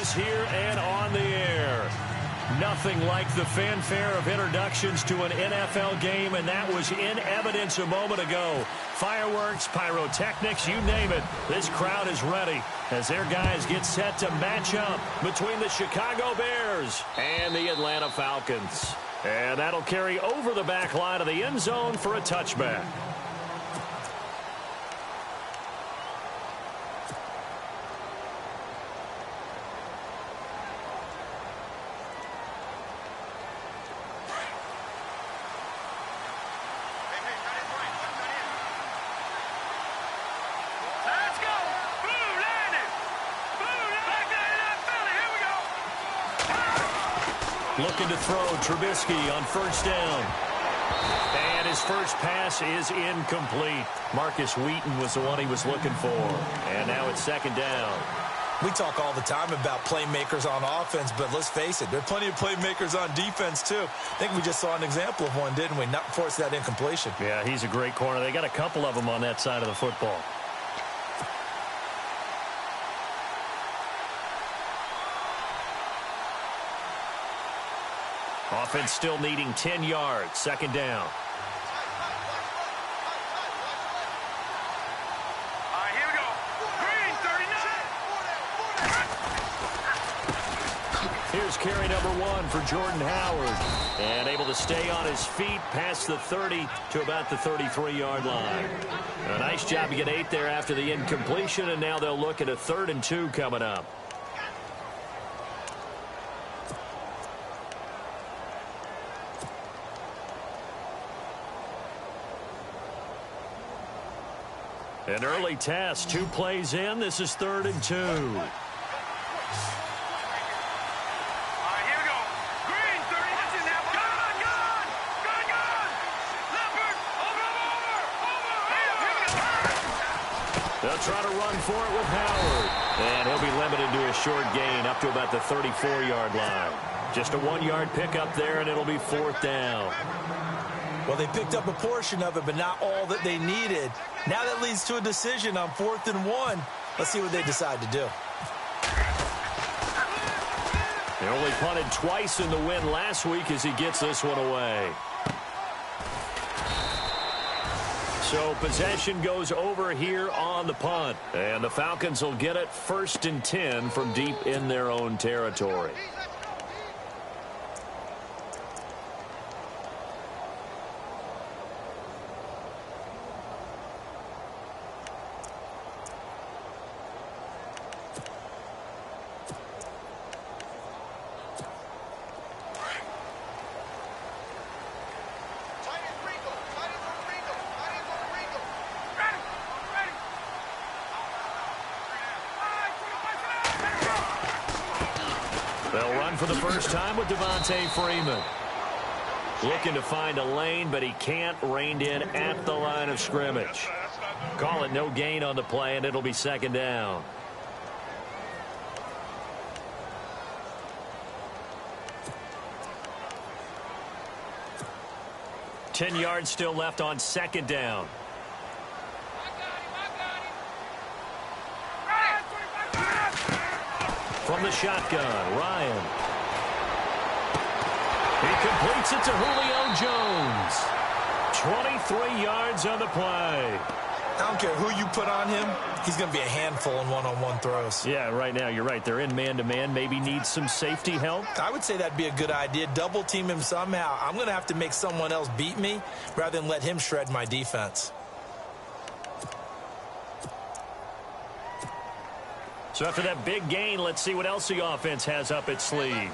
us here and on the air. Nothing like the fanfare of introductions to an NFL game, and that was in evidence a moment ago. Fireworks, pyrotechnics, you name it. This crowd is ready as their guys get set to match up between the Chicago Bears and the Atlanta Falcons. And that'll carry over the back line of the end zone for a touchback. Looking to throw, Trubisky on first down. And his first pass is incomplete. Marcus Wheaton was the one he was looking for. And now it's second down. We talk all the time about playmakers on offense, but let's face it, there are plenty of playmakers on defense, too. I think we just saw an example of one, didn't we? Not force that incompletion. Yeah, he's a great corner. They got a couple of them on that side of the football. Offense still needing 10 yards. Second down. All right, here we go. Green, 39. Here's carry number 1 for Jordan Howard. And able to stay on his feet past the 30 to about the 33-yard line. A nice job to get 8 there after the incompletion, and now they'll look at a 3rd and 2 coming up. An early test, 2 plays in. This is 3rd and 2. All right, here we go. Green, 30. That's it now. Gun. Leopard, over. They'll try to run for it with Howard. And he'll be limited to a short gain up to about the 34-yard line. Just a 1-yard pickup there, and it'll be 4th down. Well, they picked up a portion of it, but not all that they needed. Now that leads to a decision on 4th and 1. Let's see what they decide to do. They only punted twice in the win last week as he gets this one away. So possession goes over here on the punt. And the Falcons will get it 1st and 10 from deep in their own territory. They'll run for the first time with Devontae Freeman. Looking to find a lane, but he can't. Reined in at the line of scrimmage. Call it no gain on the play, and it'll be 2nd down. Ten yards still left on 2nd down. From the shotgun, Ryan. He completes it to Julio Jones. 23 yards on the play. I don't care who you put on him. He's going to be a handful in one-on-one throws. Yeah, right now, you're right. They're in man-to-man. Maybe needs some safety help. I would say that'd be a good idea. Double team him somehow. I'm going to have to make someone else beat me rather than let him shred my defense. So after that big gain, let's see what else the offense has up its sleeve.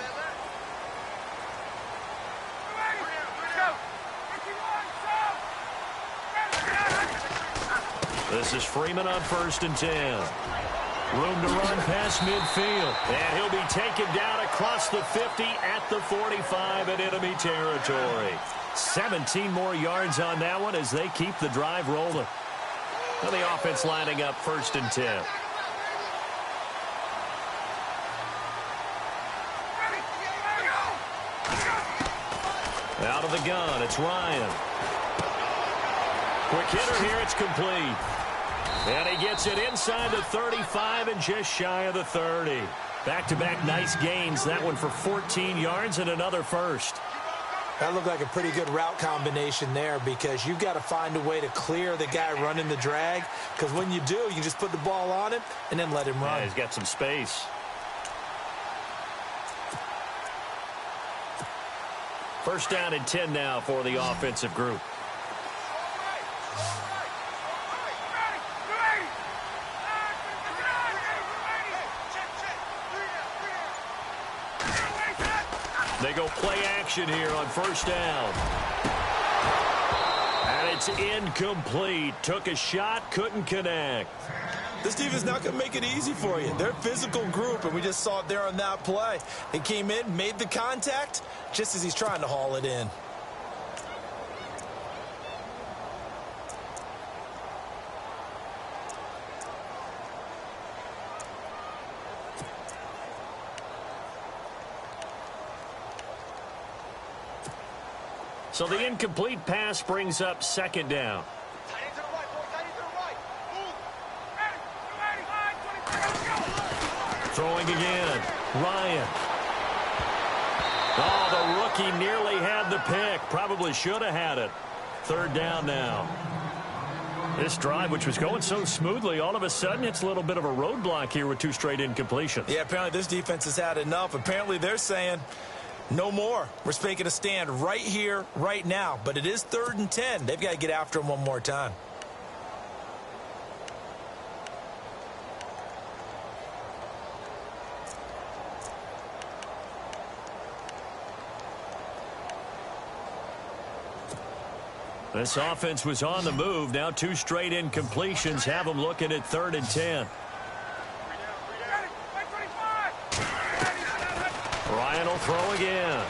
This is Freeman on 1st and 10. Room to run past midfield. And he'll be taken down across the 50 at the 45 in enemy territory. 17 more yards on that one as they keep the drive rolling. Well, the offense lining up 1st and 10. Out of the gun, it's Ryan. Quick hitter here, it's complete. And he gets it inside the 35 and just shy of the 30. Back-to-back nice gains. That one for 14 yards and another first. That looked like a pretty good route combination there because you've got to find a way to clear the guy running the drag, because when you do, you just put the ball on him and then let him run. Yeah, he's got some space. First down and 10 now for the offensive group. They go play action here on first down. And it's incomplete. Took a shot, couldn't connect. This defense is not going to make it easy for you. They're a physical group, and we just saw it there on that play. They came in, made the contact, just as he's trying to haul it in. So the incomplete pass brings up second down. Throwing again. Ryan. Oh, the rookie nearly had the pick. Probably should have had it. Third down now. This drive, which was going so smoothly, all of a sudden it's a little bit of a roadblock here with 2 straight incompletions. Yeah, apparently this defense has had enough. Apparently they're saying no more. We're making a stand right here, right now. But it is 3rd and 10. They've got to get after him one more time. This offense was on the move. Now 2 straight incompletions have them looking at 3rd and 10. Ryan will throw again.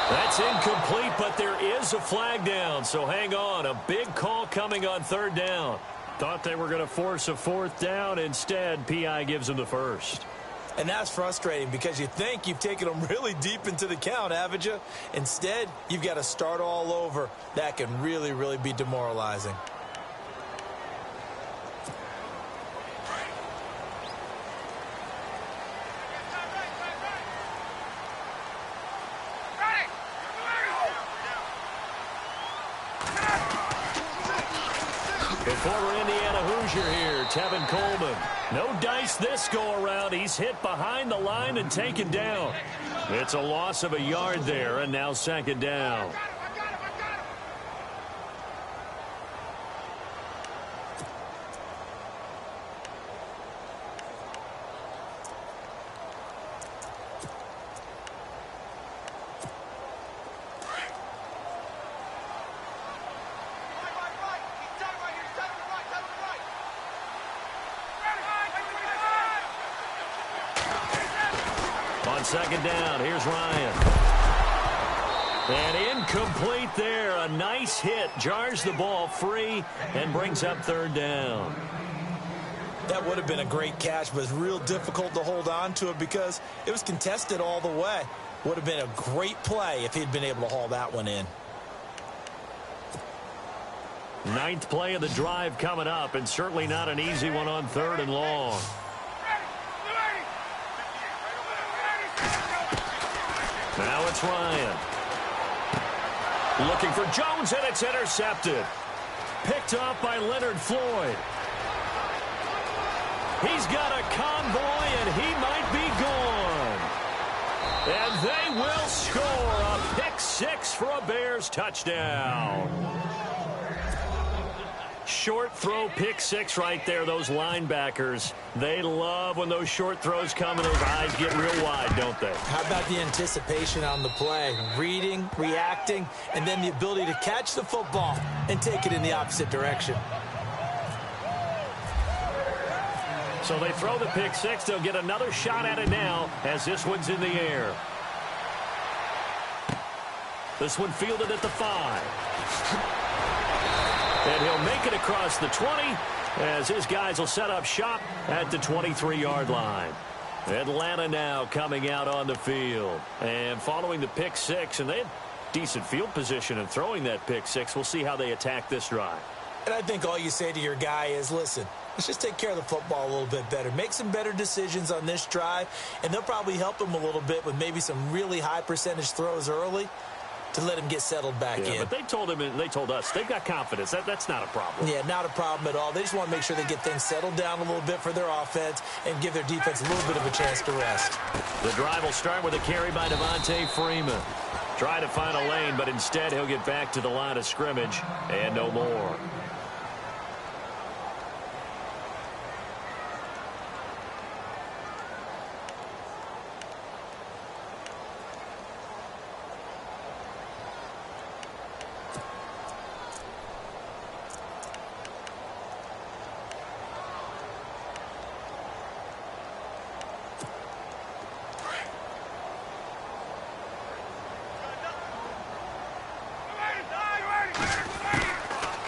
That's incomplete, but there is a flag down, so hang on. A big call coming on 3rd down. Thought they were going to force a 4th down. Instead, PI gives them the first. And that's frustrating because you think you've taken them really deep into the count, haven't you? Instead, you've got to start all over. That can really, really be demoralizing. The former Indiana Hoosier here, Tevin Coleman. No dice this go-around. He's hit behind the line and taken down. It's a loss of a yard there, and now second down. Second down, here's Ryan. And incomplete there. A nice hit. Jars the ball free and brings up 3rd down. That would have been a great catch, but it's real difficult to hold on to it because it was contested all the way. Would have been a great play if he'd been able to haul that one in. 9th play of the drive coming up, and certainly not an easy one on 3rd and long. Now it's Ryan. Looking for Jones, and it's intercepted. Picked off by Leonard Floyd. He's got a convoy, and he might be gone. And they will score a pick 6 for a Bears touchdown. Short throw, pick 6 right there. Those linebackers, they love when those short throws come and those eyes get real wide, don't they? How about the anticipation on the play? Reading, reacting, and then the ability to catch the football and take it in the opposite direction. So they throw the pick 6. They'll get another shot at it now as this one's in the air. This one fielded at the 5. And he'll make it across the 20 as his guys will set up shop at the 23-yard line. Atlanta now coming out on the field. And following the pick 6, and they had decent field position in throwing that pick 6. We'll see how they attack this drive. And I think all you say to your guy is, listen, let's just take care of the football a little bit better. Make some better decisions on this drive, and they'll probably help him a little bit with maybe some really high percentage throws early to let him get settled back in. But they told him and they told us they've got confidence. That's not a problem. Yeah, not a problem at all. They just want to make sure they get things settled down a little bit for their offense and give their defense a little bit of a chance to rest. The drive will start with a carry by Devontae Freeman. Try to find a lane, but instead he'll get back to the line of scrimmage and no more.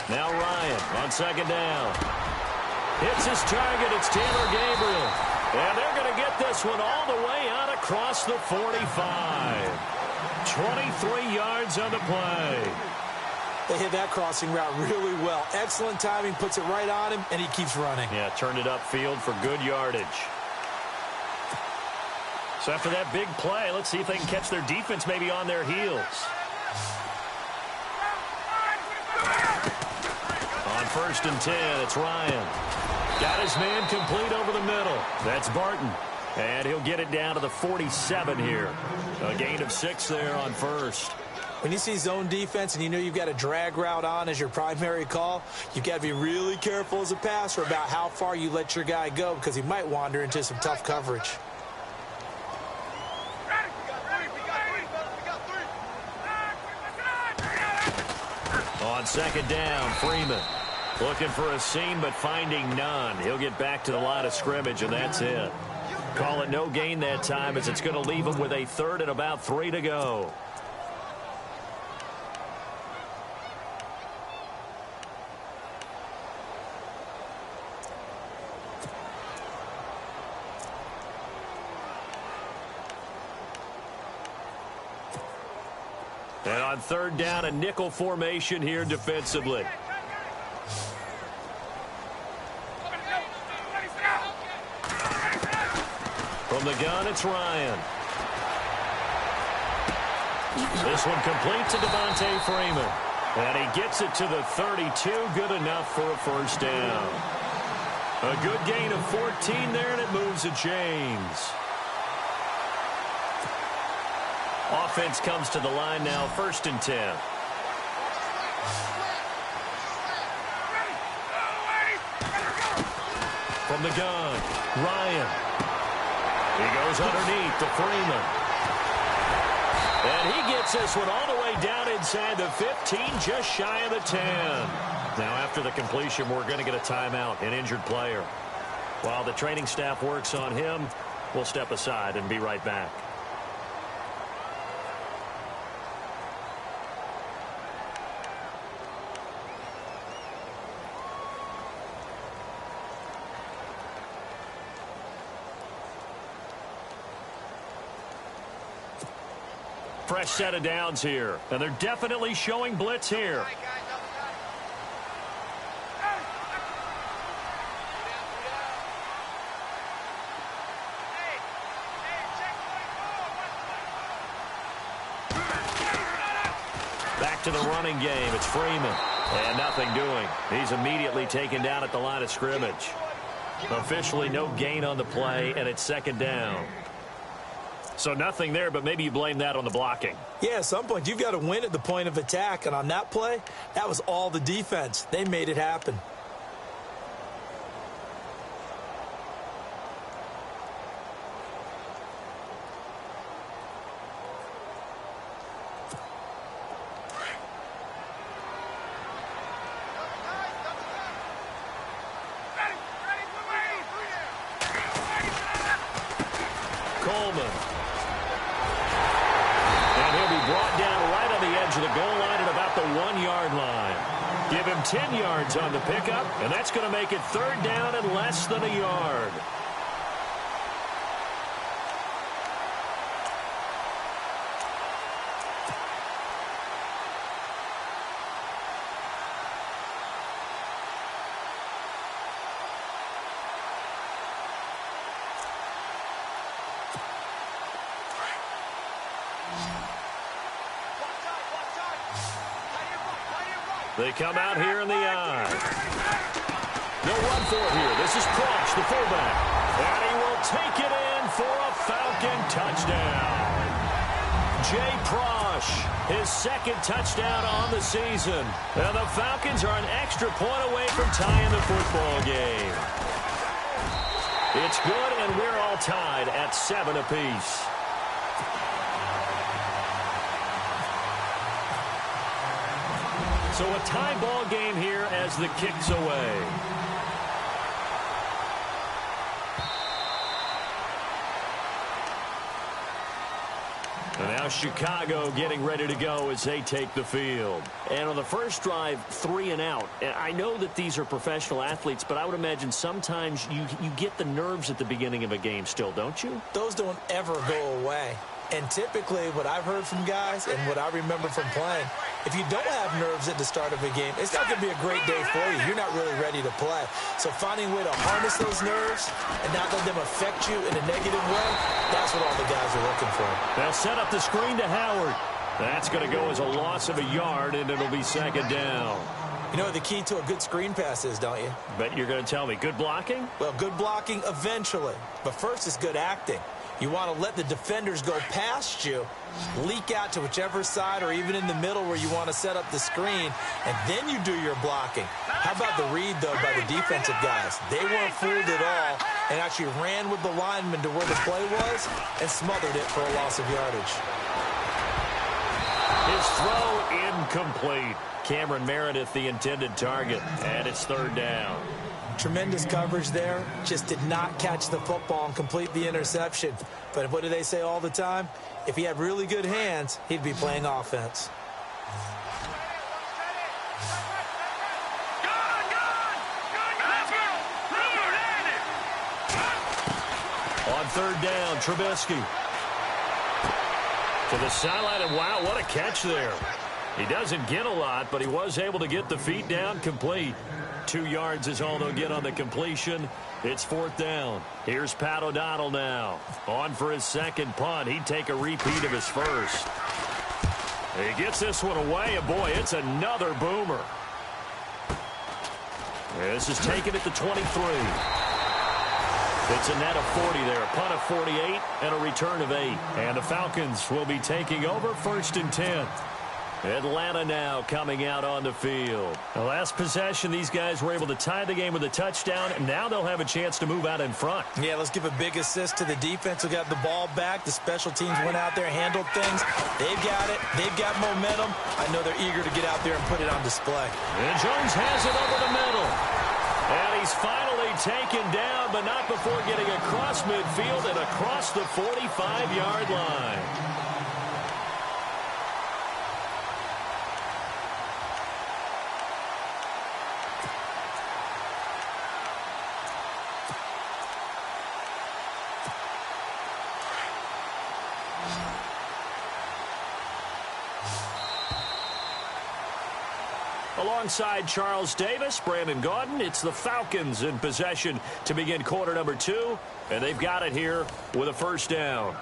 Now Ryan on second down. Hits his target. It's Taylor Gabriel. And they're going to get this one all the way out across the 45. 23 yards on the play. They hit that crossing route really well. Excellent timing, puts it right on him, and he keeps running. Yeah, turned it upfield for good yardage. So after that big play, let's see if they can catch their defense maybe on their heels. On 1st and 10, it's Ryan. Got his man complete over the middle. That's Barton. And he'll get it down to the 47 here. A gain of 6 there on 1st. When you see zone defense and you know you've got a drag route on as your primary call, you've got to be really careful as a passer about how far you let your guy go because he might wander into some tough coverage. On 2nd down, Freeman looking for a seam but finding none. He'll get back to the line of scrimmage, and that's it. Call it no gain that time as it's going to leave him with a 3rd and about 3 to go. And on 3rd down, a nickel formation here defensively. From the gun, it's Ryan. This one complete to Devontae Freeman. And he gets it to the 32. Good enough for a 1st down. A good gain of 14 there, and it moves the chains. Offense comes to the line now, 1st and 10. From the gun, Ryan. He goes underneath to Freeman. And he gets this one all the way down inside the 15, just shy of the 10. Now, after the completion, we're going to get a timeout, an injured player. While the training staff works on him, we'll step aside and be right back. Fresh set of downs here, and they're definitely showing blitz here. Back to the running game. It's Freeman, and nothing doing. He's immediately taken down at the line of scrimmage. Officially no gain on the play, and it's 2nd down. So nothing there, but maybe you blame that on the blocking. Yeah, at some point, you've got to win at the point of attack. And on that play, that was all the defense. They made it happen. Coleman. Brought down right on the edge of the goal line at about the 1-yard line. Give him 10 yards on the pickup, and that's going to make it 3rd down and less than a yard. They come out here in the eye. They'll run for it here. This is Crouch, the fullback. And he will take it in for a Falcon touchdown. Jay Prosh, his second touchdown on the season. And the Falcons are an extra point away from tying the football game. It's good, and we're all tied at 7 apiece. So a tie ball game here as the kick's away. And now Chicago getting ready to go as they take the field. And on the first drive, 3 and out. And I know that these are professional athletes, but I would imagine sometimes you get the nerves at the beginning of a game still, don't you? Those don't ever go away. And typically what I've heard from guys and what I remember from playing, if you don't have nerves at the start of a game, it's not going to be a great day for you. You're not really ready to play. So finding a way to harness those nerves and not let them affect you in a negative way, that's what all the guys are looking for. They'll set up the screen to Howard. That's going to go as a loss of a yard, and it'll be second down. You know what the key to a good screen pass is, don't you? Bet you're going to tell me. Good blocking? Well, good blocking eventually. But first is good acting. You want to let the defenders go past you, leak out to whichever side or even in the middle where you want to set up the screen, and then you do your blocking. How about the read, though, by the defensive guys? They weren't fooled at all and actually ran with the lineman to where the play was and smothered it for a loss of yardage. His throw incomplete. Cameron Meredith, the intended target, and it's third down. Tremendous coverage there. Just did not catch the football and complete the interception. But what do they say all the time? If he had really good hands, he'd be playing offense. On third down, Trubisky. To the sideline, and wow, what a catch there. He doesn't get a lot, but he was able to get the feet down complete. 2 yards is all they'll get on the completion. It's fourth down. Here's Pat O'Donnell now. On for his second punt. He'd take a repeat of his first. He gets this one away, and boy, it's another boomer. This is taken at the 23. It's a net of 40 there, a punt of 48, and a return of 8. And the Falcons will be taking over first and 10. Atlanta now coming out on the field. The last possession, these guys were able to tie the game with a touchdown, and now they'll have a chance to move out in front. Yeah, let's give a big assist to the defense who got the ball back. The special teams went out there, handled things. They've got it. They've got momentum. I know they're eager to get out there and put it on display. And Jones has it over the middle. And he's finally taken down, but not before getting across midfield and across the 45-yard line. Alongside Charles Davis, Brandon Gaudin, it's the Falcons in possession to begin quarter number 2, and they've got it here with a first down.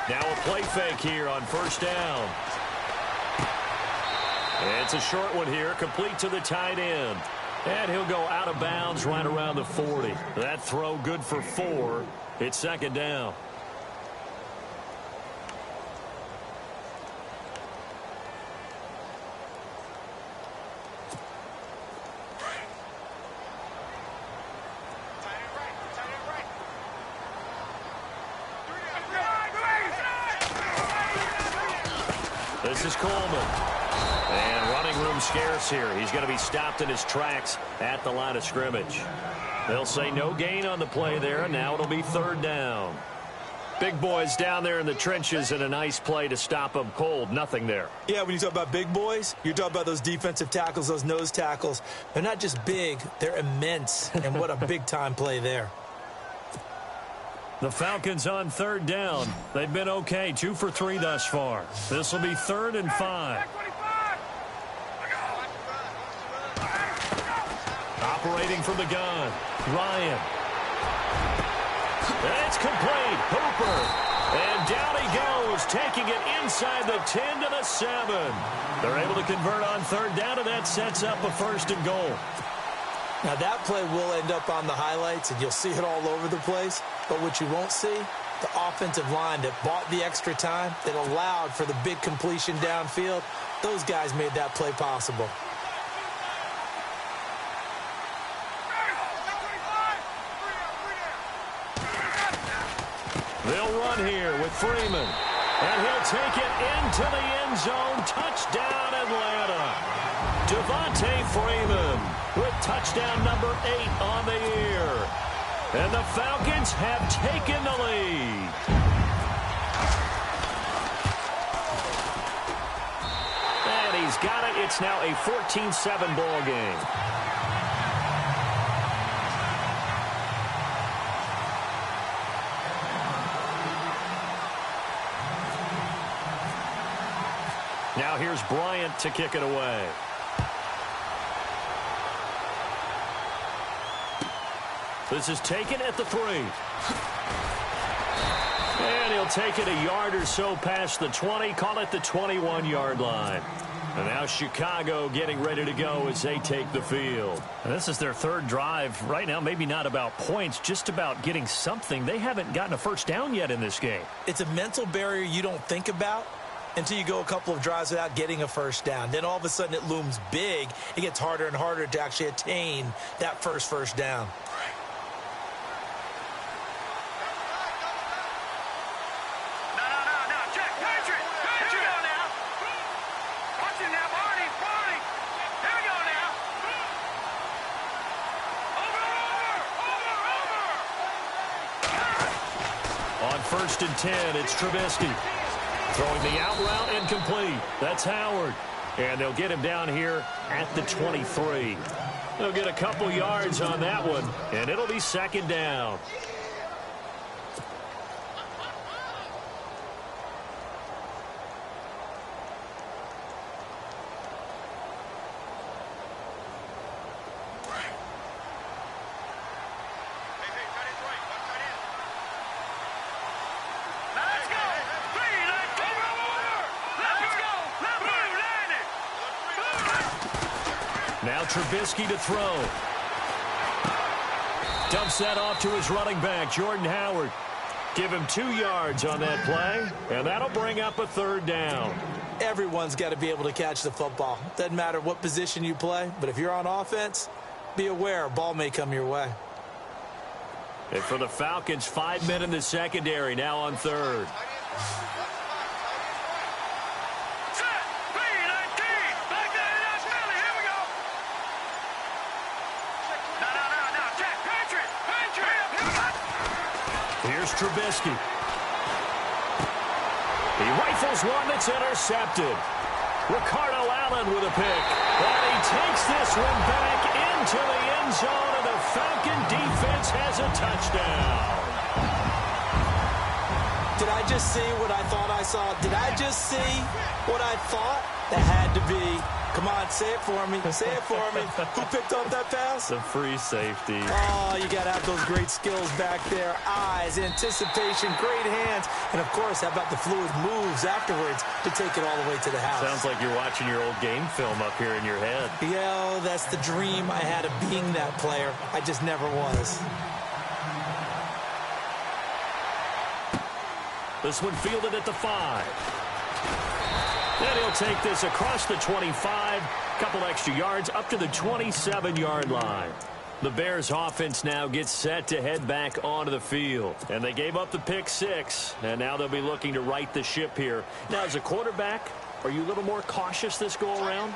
Now a play fake here on first down. It's a short one here, complete to the tight end. And he'll go out of bounds right around the 40. That throw good for 4. It's second down. This is Coleman. And running room scarce here. He's going to be stopped in his tracks at the line of scrimmage. They'll say no gain on the play there, and now it'll be third down. Big boys down there in the trenches, and a nice play to stop them cold. Nothing there. Yeah, when you talk about big boys, you're talking about those defensive tackles, those nose tackles. They're not just big, they're immense. And what a big-time play there. The Falcons on third down. They've been okay, 2 for 3 thus far. This will be 3rd and 5. Operating from the gun, Ryan. And it's complete. Hooper. And down he goes, taking it inside the 10 to the 7. They're able to convert on third down, and that sets up a 1st and goal. Now, that play will end up on the highlights, and you'll see it all over the place. But what you won't see, the offensive line that bought the extra time, that allowed for the big completion downfield, those guys made that play possible. They'll run here with Freeman. And he'll take it into the end zone. Touchdown, Atlanta. Devontae Freeman with touchdown number 8 on the year. And the Falcons have taken the lead. And he's got it. It's now a 14-7 ball game. Now here's Bryant to kick it away. This is taken at the 3. And he'll take it a yard or so past the 20, call it the 21-yard line. And now Chicago getting ready to go as they take the field. And this is their 3rd drive. Right now, maybe not about points, just about getting something. They haven't gotten a first down yet in this game. It's a mental barrier you don't think about until you go a couple of drives without getting a first down. Then all of a sudden it looms big. It gets harder and harder to actually attain that first down. No, check, Patrick. Here we go now. Watch it now, Barney. Here we go now. Over. On 1st and 10, it's Trubisky. Throwing the out route incomplete. That's Howard. And they'll get him down here at the 23. They'll get a couple yards on that one, and it'll be 2nd down. Now Trubisky to throw. Dumps that off to his running back, Jordan Howard. Give him 2 yards on that play, and that'll bring up a 3rd down. Everyone's got to be able to catch the football. Doesn't matter what position you play, but if you're on offense, be aware a ball may come your way. And for the Falcons, 5 men in the secondary, now on 3rd. Here's Trubisky. He rifles one that's intercepted. Ricardo Allen with a pick. And he takes this one back into the end zone, and the Falcon defense has a touchdown. Did I just see what I thought I saw? Did I just see what I thought? That had to be. Come on, say it for me. Say it for me. Who picked up that pass? The free safety. Oh, you got to have those great skills back there. Eyes, anticipation, great hands. And, of course, how about the fluid moves afterwards to take it all the way to the house? Sounds like you're watching your old game film up here in your head. Yeah, that's the dream I had of being that player. I just never was. This one fielded at the 5. Then he'll take this across the 25, couple extra yards up to the 27-yard line. The Bears offense now gets set to head back onto the field. And they gave up the pick 6, and now they'll be looking to right the ship here. Now, as a quarterback, are you a little more cautious this go-around?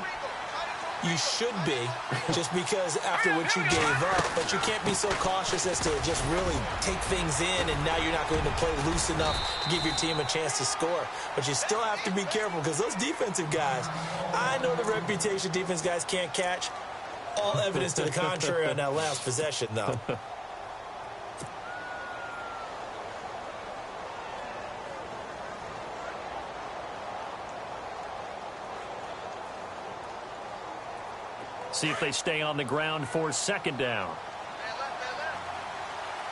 You should be, just because after what you gave up. But you can't be so cautious as to just really take things in, and now you're not going to play loose enough to give your team a chance to score. But you still have to be careful, because those defensive guys, I know the reputation defense guys can't catch. All evidence to the contrary on that last possession, though. see if they stay on the ground for second down.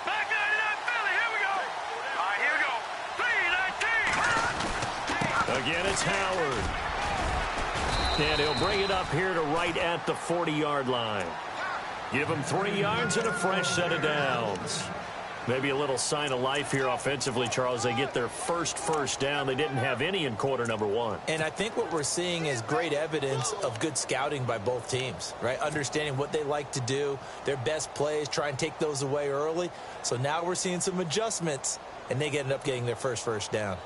Back 99 Philly, here we go. All right, here we go. 3-19. Again, it's Howard. And he'll bring it up here to right at the 40-yard line. Give him 3 yards and a fresh set of downs. Maybe a little sign of life here offensively, Charles. They get their first down. They didn't have any in quarter number 1. And I think what we're seeing is great evidence of good scouting by both teams, right? Understanding what they like to do, their best plays, try and take those away early. So now we're seeing some adjustments, and they end up getting their first down.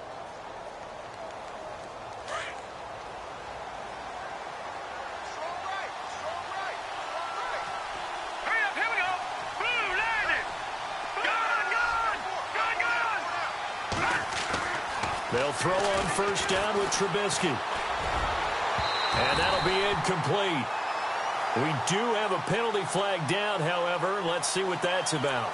They'll throw on first down with Trubisky. And that'll be incomplete. We do have a penalty flag down, however. Let's see what that's about.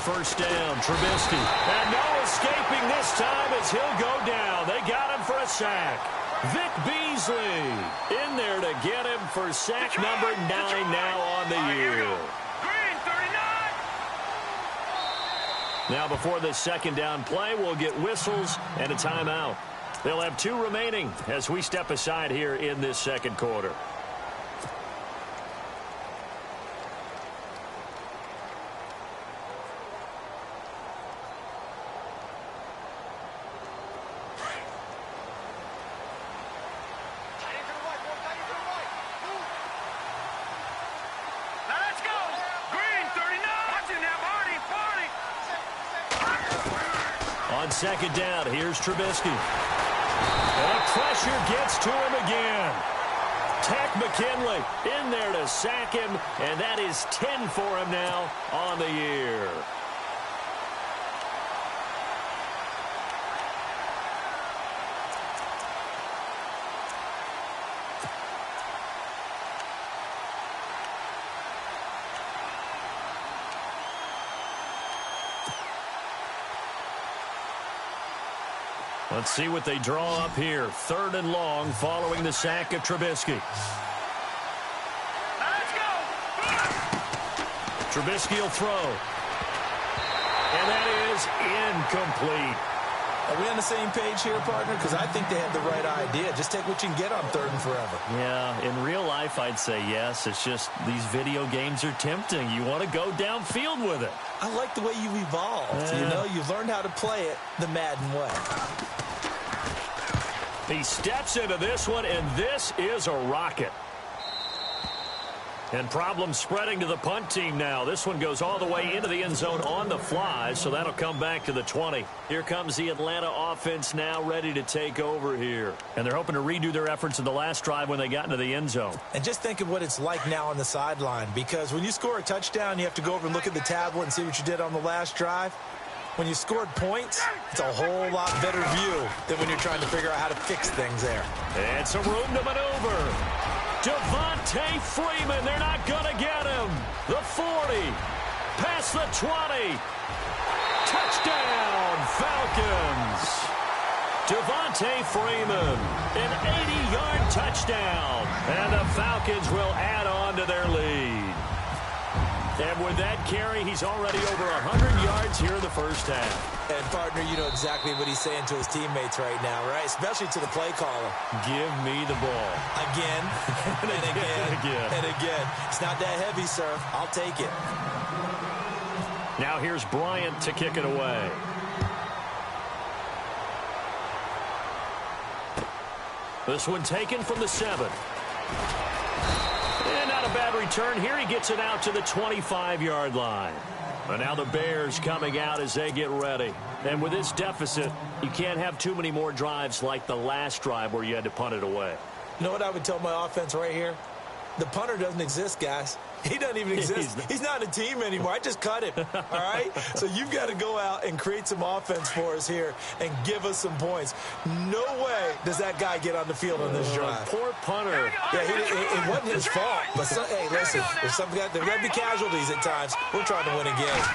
First down, Trubisky. And no escaping this time as he'll go down. They got him for a sack. Vic Beasley in there to get him for sack number 9 now on the year. Now before this second down play, we'll get whistles and a timeout. They'll have 2 remaining as we step aside here in this second quarter. Second down, here's Trubisky. And pressure gets to him again. Tech McKinley in there to sack him, and that is 10 for him now on the year. Let's see what they draw up here. 3rd and long following the sack of Trubisky. Let's go. Trubisky will throw. And that is incomplete. Are we on the same page here, partner? Because I think they have the right idea. Just take what you can get on 3rd and forever. Yeah, in real life, I'd say yes. It's just these video games are tempting. You want to go downfield with it. I like the way you evolved. You know, you've learned how to play it the Madden way. He steps into this one, and this is a rocket. And problems spreading to the punt team now. This one goes all the way into the end zone on the fly, so that'll come back to the 20. Here comes the Atlanta offense now ready to take over here. And they're hoping to redo their efforts in the last drive when they got into the end zone. And just think of what it's like now on the sideline, because when you score a touchdown, you have to go over and look at the tablet and see what you did on the last drive. When you scored points, it's a whole lot better view than when you're trying to figure out how to fix things there. And some room to maneuver. Devontae Freeman, they're not going to get him. The 40, past the 20. Touchdown, Falcons. Devontae Freeman, an 80-yard touchdown. And the Falcons will add on to their lead. And with that carry, he's already over 100 yards here in the first half. And, partner, you know exactly what he's saying to his teammates right now, right? Especially to the play caller. Give me the ball. Again, and again, and again. It's not that heavy, sir. I'll take it. Now here's Bryant to kick it away. This one taken from the 7. And not a bad return here. He gets it out to the 25-yard line. And now the Bears coming out as they get ready. And with this deficit, you can't have too many more drives like the last drive where you had to punt it away. You know what I would tell my offense right here? The punter doesn't exist, guys. He doesn't even exist. He's not in a team anymore. I just cut him, all right? So you've got to go out and create some offense for us here and give us some points. No way does that guy get on the field on this drive. Poor punter. Yeah, it wasn't his fault. But, hey, listen, there's going to be casualties at times. We're trying to win a game.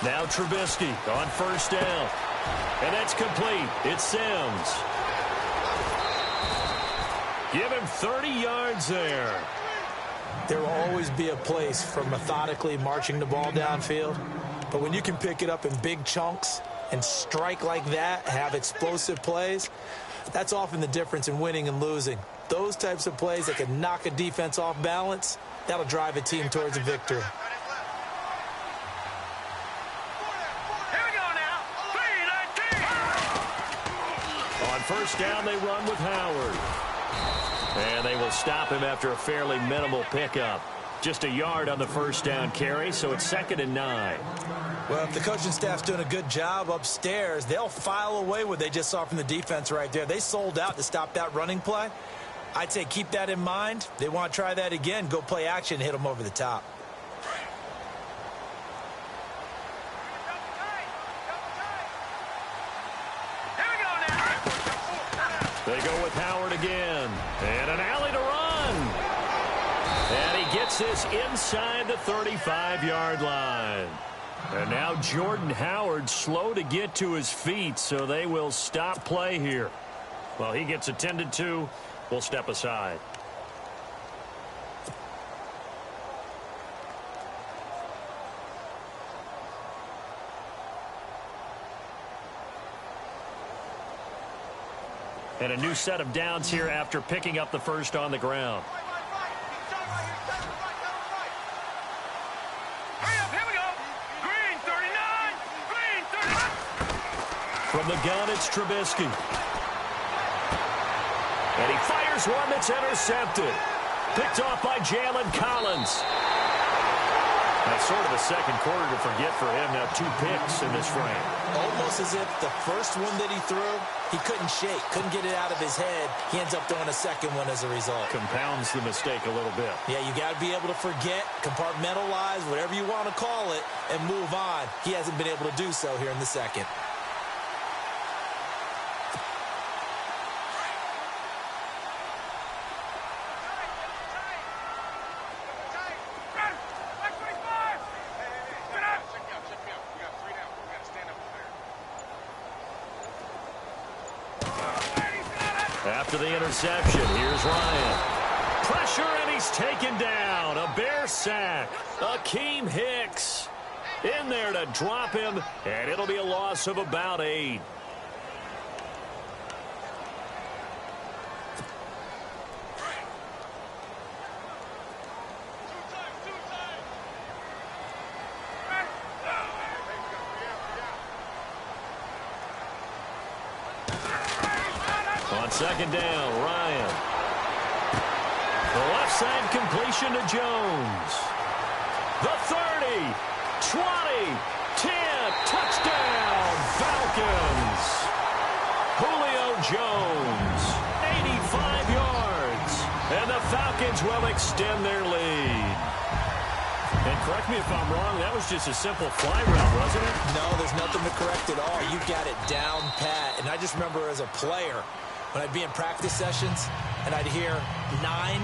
Now Trubisky on first down. And that's complete. It's Sims. Give him 30 yards there. There will always be a place for methodically marching the ball downfield. But when you can pick it up in big chunks and strike like that, have explosive plays, that's often the difference in winning and losing. Those types of plays that can knock a defense off balance, that'll drive a team towards a victory. Here we go now. 3-19. On first down, they run with Howard. And they will stop him after a fairly minimal pickup. Just a yard on the first down carry, so it's 2nd and 9. Well, if the coaching staff's doing a good job upstairs, they'll file away what they just saw from the defense right there. They sold out to stop that running play. I'd say keep that in mind. They want to try that again. Go play action and hit them over the top. They go with Howard again. And an alley to run. And he gets this inside the 35-yard line. And now Jordan Howard slow to get to his feet, so they will stop play here. Well, he gets attended to. We'll step aside. And a new set of downs here after picking up the first on the ground. Here we go. Green 39. Green 39. From the gun, it's Trubisky. And he fires one that's intercepted. Picked off by Jalen Collins. That's sort of a second quarter to forget for him. Now 2 picks in this frame. Almost as if the first one that he threw, he couldn't shake, couldn't get it out of his head. He ends up throwing a second one as a result. Compounds the mistake a little bit. Yeah, you got to be able to forget, compartmentalize, whatever you want to call it, and move on. He hasn't been able to do so here in the second. After the interception, here's Ryan. Pressure, and he's taken down. A Bear sack. Akeem Hicks in there to drop him, and it'll be a loss of about 8. On second down, Ryan. The left side completion to Jones. The 30, 20, 10, touchdown, Falcons. Julio Jones, 85 yards. And the Falcons will extend their lead. And correct me if I'm wrong, that was just a simple fly route, wasn't it? No, there's nothing to correct at all. You got it down pat. And I just remember as a player, when I'd be in practice sessions and I'd hear 9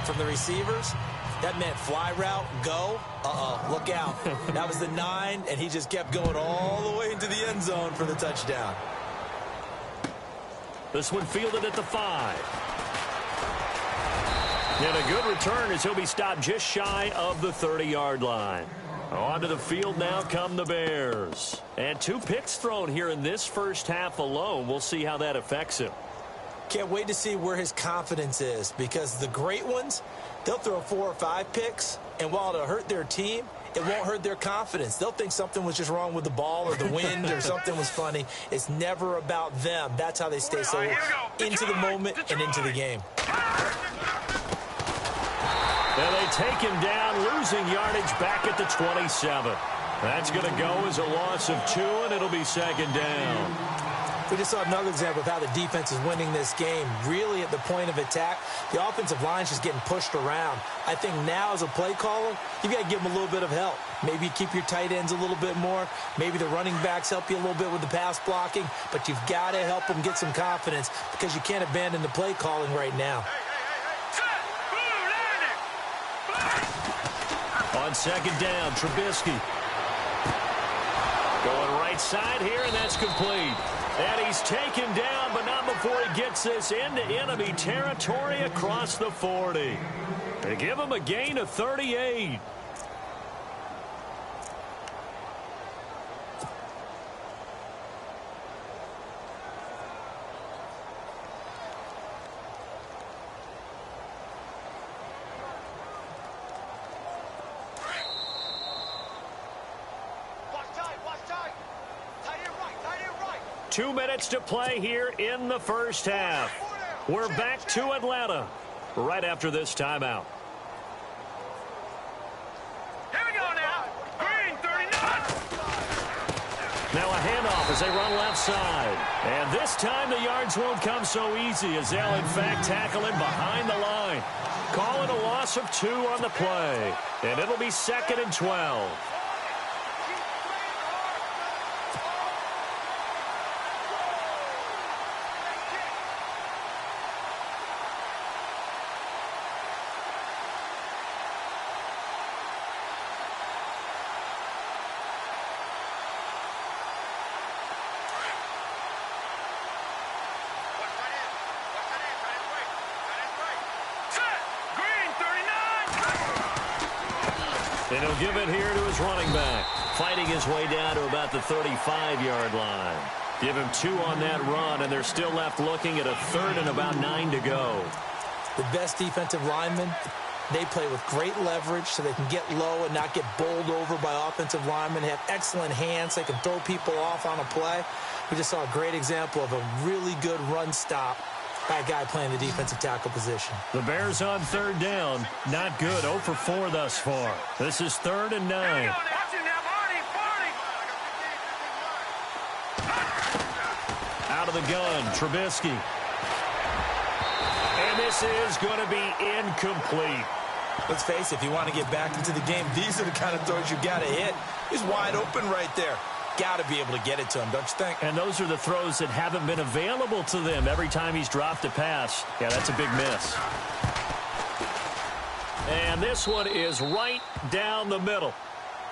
from the receivers, that meant fly route, go, look out. That was the 9, and he just kept going all the way into the end zone for the touchdown. This one fielded at the 5. And a good return as he'll be stopped just shy of the 30-yard line. Onto the field now come the Bears. And 2 picks thrown here in this first half alone. We'll see how that affects him. Can't wait to see where his confidence is, because the great ones, they'll throw 4 or 5 picks, and while it'll hurt their team, it won't hurt their confidence. They'll think something was just wrong with the ball or the wind or something was funny. It's never about them. That's how they stay so into the moment and into the game. And they take him down, losing yardage back at the 27. That's going to go as a loss of 2, and it'll be second down. We just saw another example of how the defense is winning this game. Really at the point of attack, the offensive line's just getting pushed around. I think now as a play caller, you've got to give them a little bit of help. Maybe keep your tight ends a little bit more. Maybe the running backs help you a little bit with the pass blocking. But you've got to help them get some confidence because you can't abandon the play calling right now. On second down, Trubisky. Going right side here, and that's complete. And he's taken down, but not before he gets this into enemy territory across the 40. They give him a gain of 38. Watch tight. Tight end right. 2 minutes to play here in the first half. We're back to Atlanta right after this timeout. Here we go now. Green, 39. Now a handoff as they run left side. And this time the yards won't come so easy as they'll in fact tackle him behind the line. Call it a loss of 2 on the play. And it'll be 2nd and 12. And he'll give it here to his running back. Fighting his way down to about the 35-yard line. Give him 2 on that run, and they're still left looking at a 3rd and about 9 to go. The best defensive linemen, they play with great leverage so they can get low and not get bowled over by offensive linemen. They have excellent hands. They can throw people off on a play. We just saw a great example of a really good run stop by a guy playing the defensive tackle position. The Bears on 3rd down. Not good. 0 for 4 thus far. This is 3rd and 9. Out of the gun, Trubisky. And this is going to be incomplete. Let's face it, if you want to get back into the game, these are the kind of throws you got to hit. He's wide open right there. Got to be able to get it to him, don't you think? And those are the throws that haven't been available to them every time he's dropped a pass. Yeah, that's a big miss. And this one is right down the middle.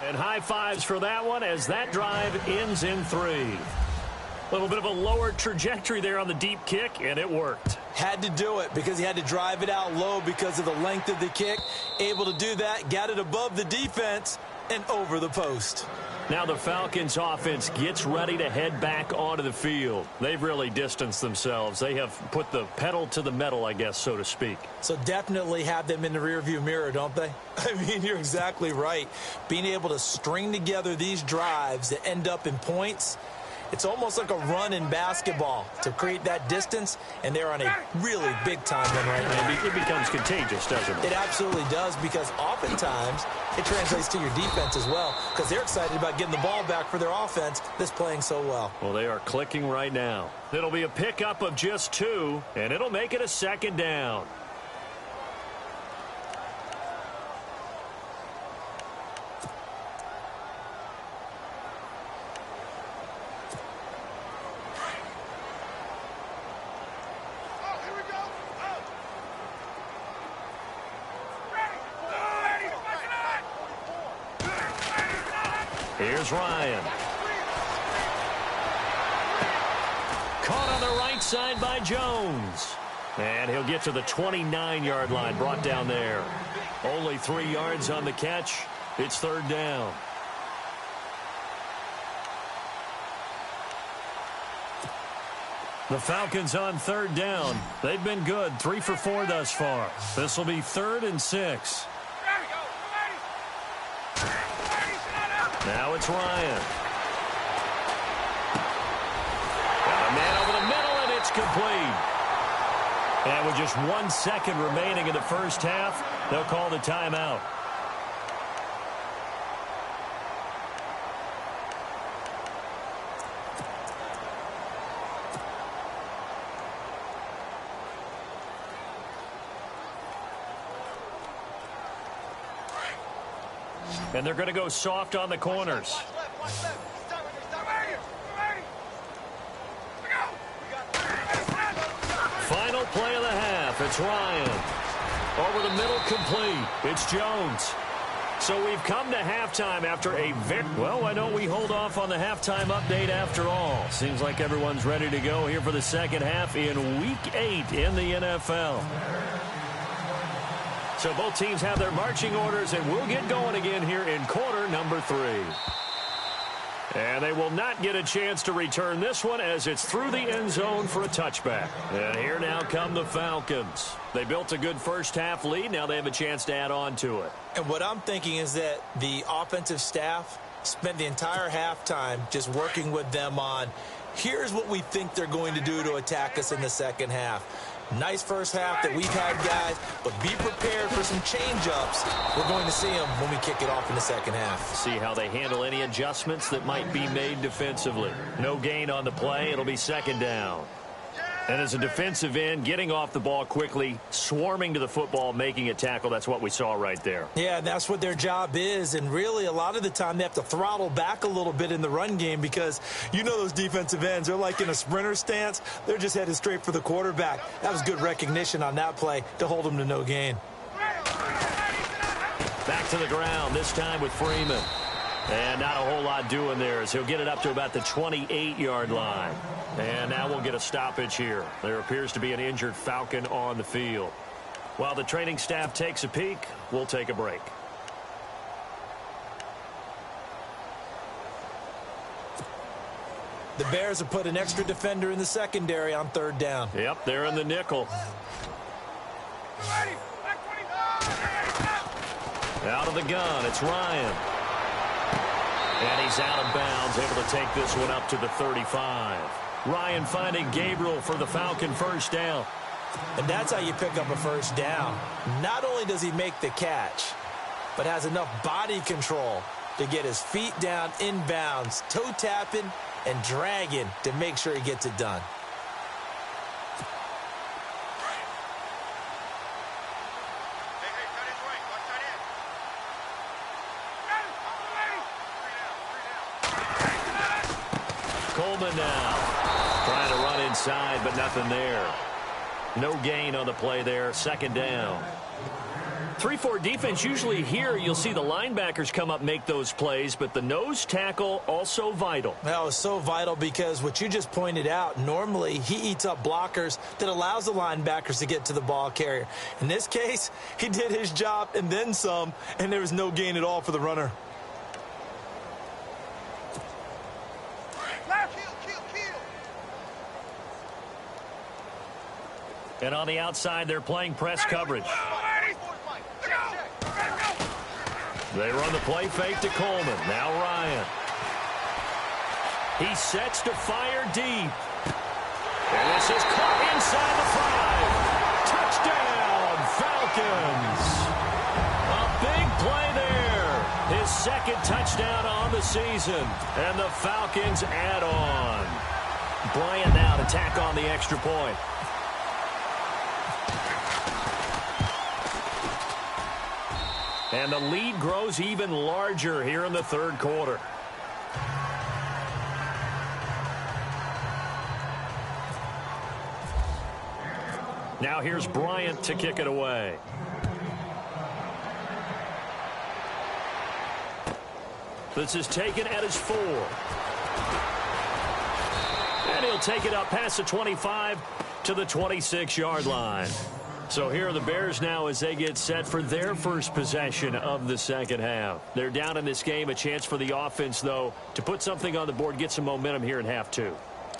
And high fives for that one as that drive ends in 3. A little bit of a lower trajectory there on the deep kick, and it worked. Had to do it because he had to drive it out low because of the length of the kick. Able to do that, got it above the defense and over the post. Now the Falcons offense gets ready to head back onto the field. They've really distanced themselves. They have put the pedal to the metal, I guess, so to speak. So definitely have them in the rearview mirror, don't they? I mean, you're exactly right. Being able to string together these drives that end up in points, it's almost like a run in basketball to create that distance, and they're on a really big-time run right now. It becomes contagious, doesn't it? It absolutely does, because oftentimes it translates to your defense as well, because they're excited about getting the ball back for their offense that's playing so well. Well, they are clicking right now. It'll be a pickup of just 2, and it'll make it a 2nd down. Here's Ryan. Caught on the right side by Jones. And he'll get to the 29-yard line, brought down there. Only 3 yards on the catch. It's 3rd down. The Falcons on 3rd down. They've been good, 3 for 4 thus far. This will be 3rd and 6. Now it's Ryan. Got a man over the middle, and it's complete. And with just 1 second remaining in the first half, they'll call the timeout. And they're going to go soft on the corners. Final play of the half. It's Ryan. Over the middle, complete. It's Jones. So we've come to halftime after a very... Well, why don't we hold off on the halftime update after all? Seems like everyone's ready to go here for the second half in Week 8 in the NFL. So both teams have their marching orders, and we'll get going again here in quarter number 3. And they will not get a chance to return this one as it's through the end zone for a touchback. And here now come the Falcons. They built a good first half lead. Now they have a chance to add on to it. And what I'm thinking is that the offensive staff spent the entire halftime just working with them on, here's what we think they're going to do to attack us in the second half. Nice first half that we've had, guys, but be prepared for some change-ups. We're going to see them when we kick it off in the second half. See how they handle any adjustments that might be made defensively. No gain on the play. It'll be second down. And as a defensive end, getting off the ball quickly, swarming to the football, making a tackle, that's what we saw right there. Yeah, that's what their job is. And really, a lot of the time, they have to throttle back a little bit in the run game because you know those defensive ends, they're like in a sprinter stance. They're just headed straight for the quarterback. That was good recognition on that play to hold them to no gain. Back to the ground, this time with Freeman. And not a whole lot doing there as he'll get it up to about the 28-yard line. And now we'll get a stoppage here. There appears to be an injured Falcon on the field. While the training staff takes a peek, we'll take a break. The Bears have put an extra defender in the secondary on third down. Yep, they're in the nickel. Out of the gun, it's Ryan. And he's out of bounds, able to take this one up to the 35. Ryan finding Gabriel for the Falcon first down. And that's how you pick up a first down. Not only does he make the catch, but has enough body control to get his feet down inbounds, toe tapping and dragging to make sure he gets it done. Coleman now trying to run inside, but nothing there. No gain on the play there. Second down. 3-4 defense, usually here you'll see the linebackers come up, make those plays, but the nose tackle also vital. That was so vital because what you just pointed out, normally he eats up blockers that allows the linebackers to get to the ball carrier. In this case, he did his job and then some, and there was no gain at all for the runner. And on the outside, they're playing press coverage. They run the play fake to Coleman. Now Ryan. He sets to fire deep. And this is caught inside the 5. Touchdown, Falcons. A big play there. His second touchdown on the season. And the Falcons add on. Bryant now to tack on the extra point. And the lead grows even larger here in the third quarter. Now here's Bryant to kick it away. This is taken at his 4. And he'll take it up past the 25 to the 26-yard line. So here are the Bears now as they get set for their first possession of the second half. They're down in this game. A chance for the offense, though, to put something on the board, get some momentum here in half 2.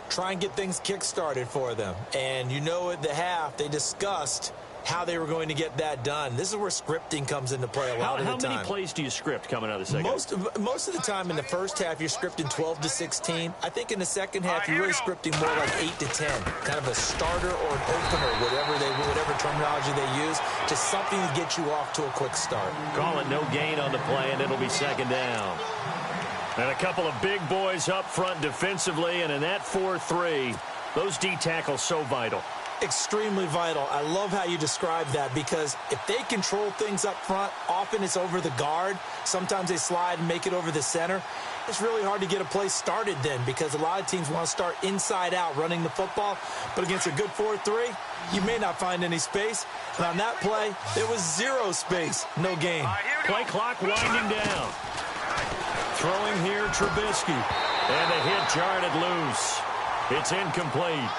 Try and get things kick-started for them. And you know at the half, they discussed how they were going to get that done. This is where scripting comes into play a lot of the time. How many plays do you script coming out of the second half? Most of the time in the first half, you're scripting 12 to 16. I think in the second half, you're really scripting more like 8 to 10. Kind of a starter or an opener, whatever terminology they use. Just something to get you off to a quick start. Call it no gain on the play, and it'll be second down. And a couple of big boys up front defensively, and in that 4-3, those D tackles so vital. Extremely vital. I love how you describe that because if they control things up front, often it's over the guard. Sometimes they slide and make it over the center. It's really hard to get a play started then because a lot of teams want to start inside out running the football. But against a good 4-3, you may not find any space. And on that play, there was zero space. No gain. Play clock winding down. Throwing here, Trubisky. And the hit jarred it loose. It's incomplete.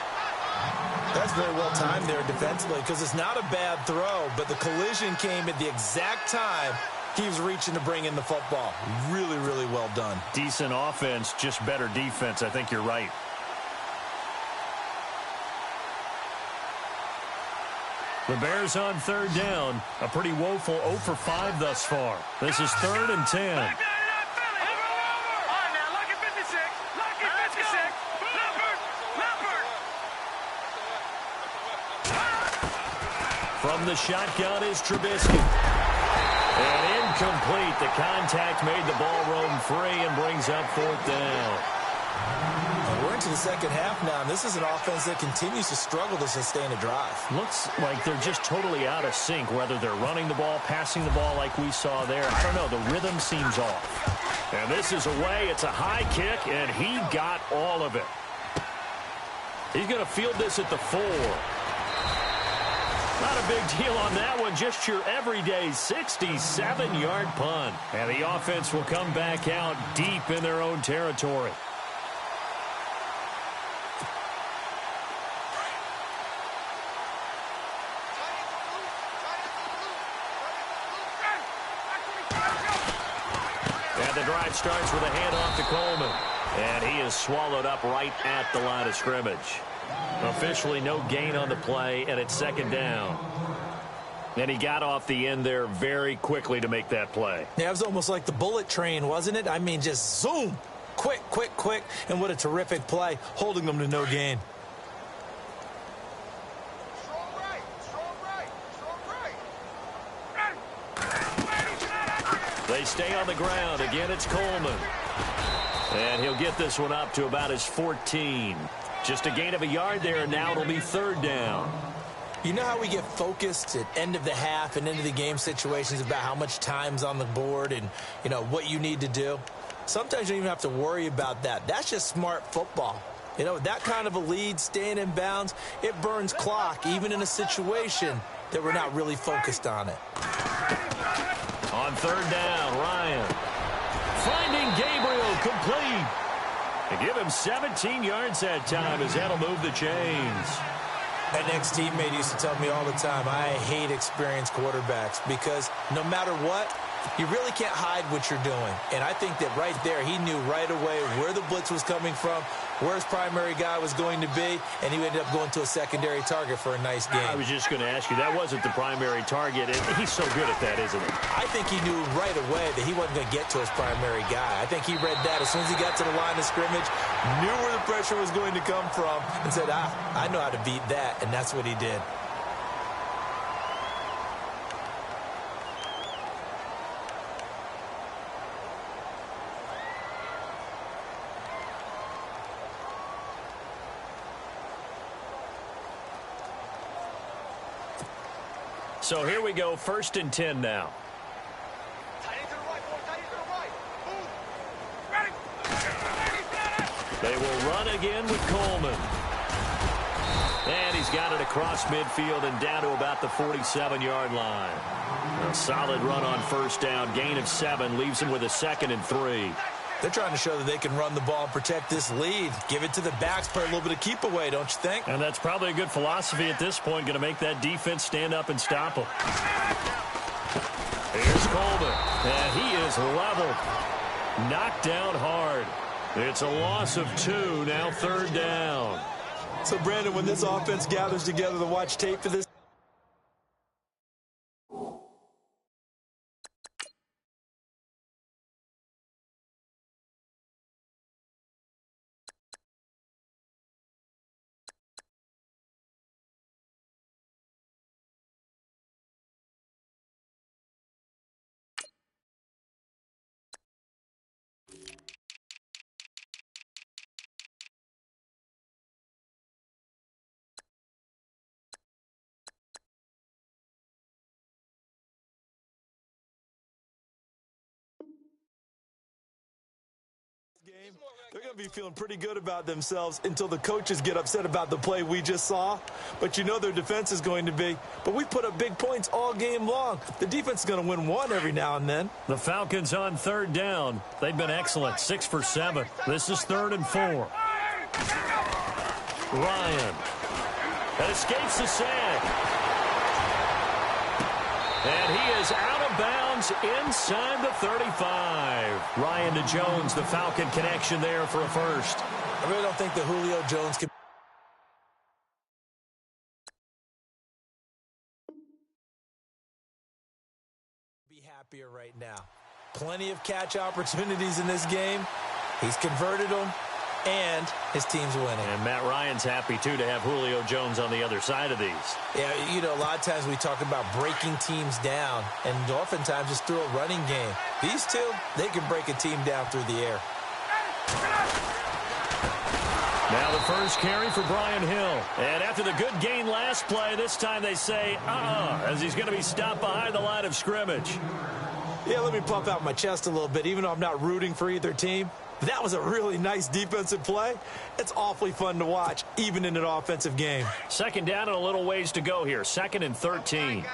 That's very well timed there defensively because it's not a bad throw, but the collision came at the exact time he was reaching to bring in the football. Really, really well done. Decent offense, just better defense. I think you're right. The Bears on third down. A pretty woeful 0 for 5 thus far. This is 3rd and 10. From the shotgun is Trubisky. And incomplete. The contact made the ball roam free and brings up 4th down. We're into the second half now, and this is an offense that continues to struggle to sustain a drive. Looks like they're just totally out of sync, whether they're running the ball, passing the ball like we saw there. I don't know. The rhythm seems off. And this is away. It's a high kick, and he got all of it. He's going to field this at the 4. Not a big deal on that one. Just your everyday 67-yard punt. And the offense will come back out deep in their own territory. And the drive starts with a handoff to Coleman. And he is swallowed up right at the line of scrimmage. Officially no gain on the play, and it's 2nd down. And he got off the end there very quickly to make that play. Yeah, it was almost like the bullet train, wasn't it? I mean, just zoom. Quick, quick, quick. And what a terrific play, holding them to no gain. They stay on the ground. Again, it's Coleman. And he'll get this one up to about his 14. Just a gain of a yard there, and now it'll be 3rd down. You know how we get focused at end of the half and end of the game situations about how much time's on the board and, you know, what you need to do? Sometimes you don't even have to worry about that. That's just smart football. You know, that kind of a lead, staying in bounds, it burns clock, even in a situation that we're not really focused on it. On 3rd down, Ryan. Finding Gabriel complete. They give him 17 yards that time as that'll move the chains. An ex-teammate used to tell me all the time, I hate experienced quarterbacks because no matter what, you really can't hide what you're doing. And I think that right there, he knew right away where the blitz was coming from, where his primary guy was going to be, and he ended up going to a secondary target for a nice game. I was just going to ask you, that wasn't the primary target. He's so good at that, isn't he? I think he knew right away that he wasn't going to get to his primary guy. I think he read that as soon as he got to the line of scrimmage, knew where the pressure was going to come from, and said, I know how to beat that, and that's what he did. So here we go, 1st and 10 now. They will run again with Coleman. And he's got it across midfield and down to about the 47-yard line. A solid run on 1st down, gain of 7, leaves him with a 2nd and 3. They're trying to show that they can run the ball and protect this lead. Give it to the backs, play a little bit of keep away, don't you think? And that's probably a good philosophy at this point, going to make that defense stand up and stop them. Here's Coleman, and he is leveled. Knocked down hard. It's a loss of 2, now 3rd down. So, Brandon, when this offense gathers together to watch tape for this, game, they're going to be feeling pretty good about themselves until the coaches get upset about the play we just saw. But you know their defense is going to be. But we put up big points all game long. The defense is going to win one every now and then. The Falcons on third down. They've been excellent, 6 for 7. This is 3rd and 4. Ryan. That escapes the sack. And he is out of bounds inside the 35. Ryan to Jones, the Falcon connection there for a first. I really don't think that Julio Jones can be happier right now. Plenty of catch opportunities in this game. He's converted them, and his team's winning. And Matt Ryan's happy, too, to have Julio Jones on the other side of these. Yeah, you know, a lot of times we talk about breaking teams down, and oftentimes it's through a running game. These two, they can break a team down through the air. Now the first carry for Brian Hill. And after the good gain last play, this time they say, as he's going to be stopped behind the line of scrimmage. Yeah, let me puff out my chest a little bit, even though I'm not rooting for either team. That was a really nice defensive play. It's awfully fun to watch, even in an offensive game. Second down and a little ways to go here. 2nd and 13.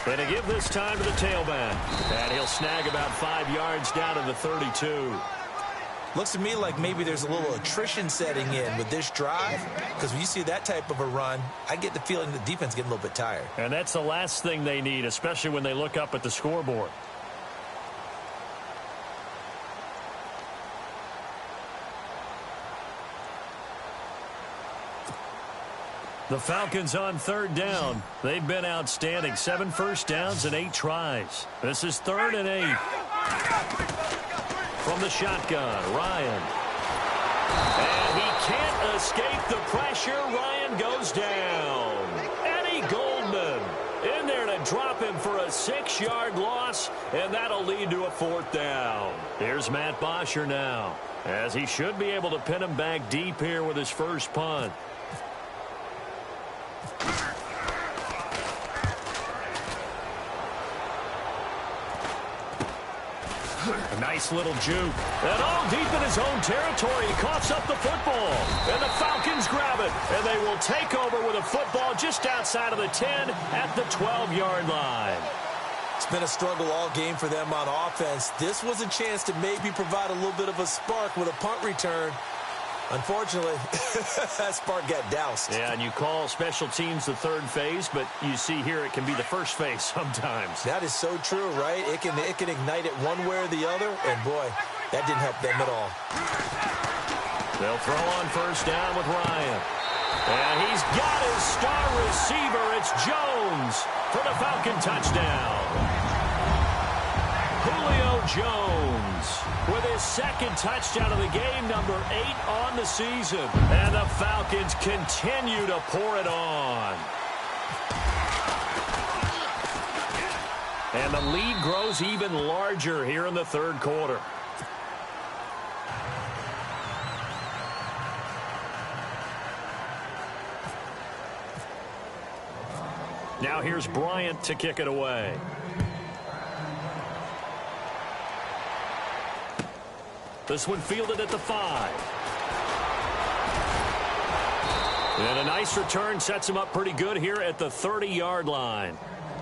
And to give this time to the tailback. And he'll snag about 5 yards down to the 32. Looks to me like maybe there's a little attrition setting in with this drive, because when you see that type of a run, I get the feeling the defense getting a little bit tired. And that's the last thing they need, especially when they look up at the scoreboard. The Falcons on third down. They've been outstanding. 7 first downs and 8 tries. This is 3rd and 8. From the shotgun, Ryan. And he can't escape the pressure. Ryan goes down. Eddie Goldman in there to drop him for a 6-yard loss, and that'll lead to a 4th down. Here's Matt Bosher now, as he should be able to pin him back deep here with his first punt. A nice little juke. And all deep in his own territory, he coughs up the football. And the Falcons grab it. And they will take over with a football just outside of the 10 at the 12-yard line. It's been a struggle all game for them on offense. This was a chance to maybe provide a little bit of a spark with a punt return. Unfortunately, that spark got doused. Yeah, and you call special teams the third phase, but you see here it can be the first phase sometimes. That is so true, right? It can ignite it one way or the other, and boy, that didn't help them at all. They'll throw on first down with Ryan. And he's got his star receiver. It's Jones for the Falcon touchdown. Julio Jones with his 2nd touchdown of the game, number 8 on the season. And the Falcons continue to pour it on. And the lead grows even larger here in the 3rd quarter. Now here's Bryant to kick it away. This one fielded at the 5. And a nice return sets him up pretty good here at the 30-yard line.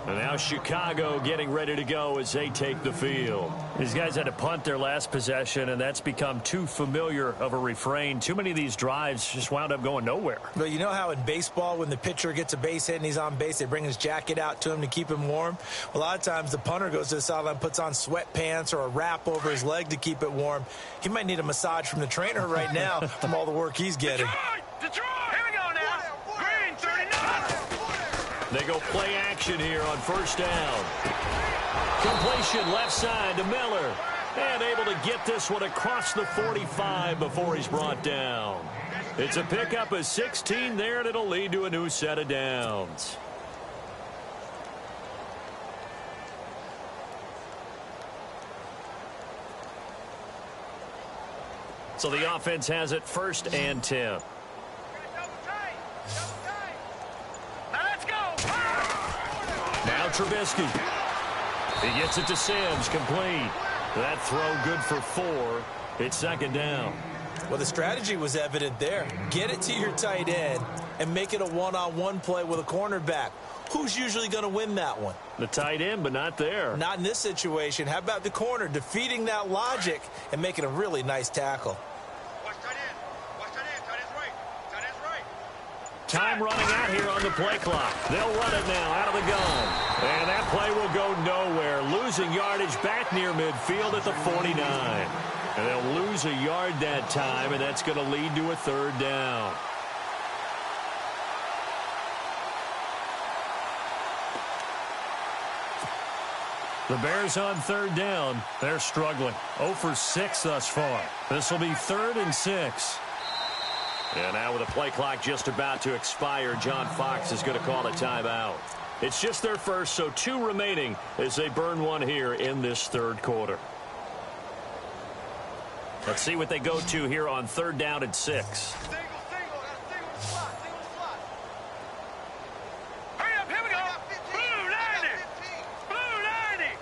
And now Chicago getting ready to go as they take the field. These guys had to punt their last possession, and that's become too familiar of a refrain. Too many of these drives just wound up going nowhere. But you know how in baseball, when the pitcher gets a base hit and he's on base, they bring his jacket out to him to keep him warm? A lot of times the punter goes to the sideline, puts on sweatpants or a wrap over his leg to keep it warm. He might need a massage from the trainer right now from all the work he's getting. Detroit! Here we go now. Green 39. They go play action here on first down. Completion left side to Miller. And able to get this one across the 45 before he's brought down. It's a pickup of 16 there, and it'll lead to a new set of downs. So the offense has it 1st and 10. Now let's go. Now Trubisky. He gets it to Sims, complete. That throw good for 4. It's second down. Well, the strategy was evident there. Get it to your tight end and make it a one-on-one play with a cornerback. Who's usually going to win that one? The tight end, but not there. Not in this situation. How about the corner defeating that logic and making a really nice tackle? Watch tight end. Watch tight end. Tight end's right. Tight end's right. Time running out here on the play clock. They'll run it now out of the gun. And that play will go nowhere. Losing yardage back near midfield at the 49. And they'll lose a yard that time, and that's going to lead to a third down. The Bears on third down. They're struggling. 0 for 6 thus far. This will be 3rd and 6. And now with the play clock just about to expire, John Fox is going to call a timeout. It's just their first, so 2 remaining as they burn one here in this third quarter. Let's see what they go to here on 3rd down and 6. Single, single slot. Hurry up, here we go. Blue 90. Blue 90.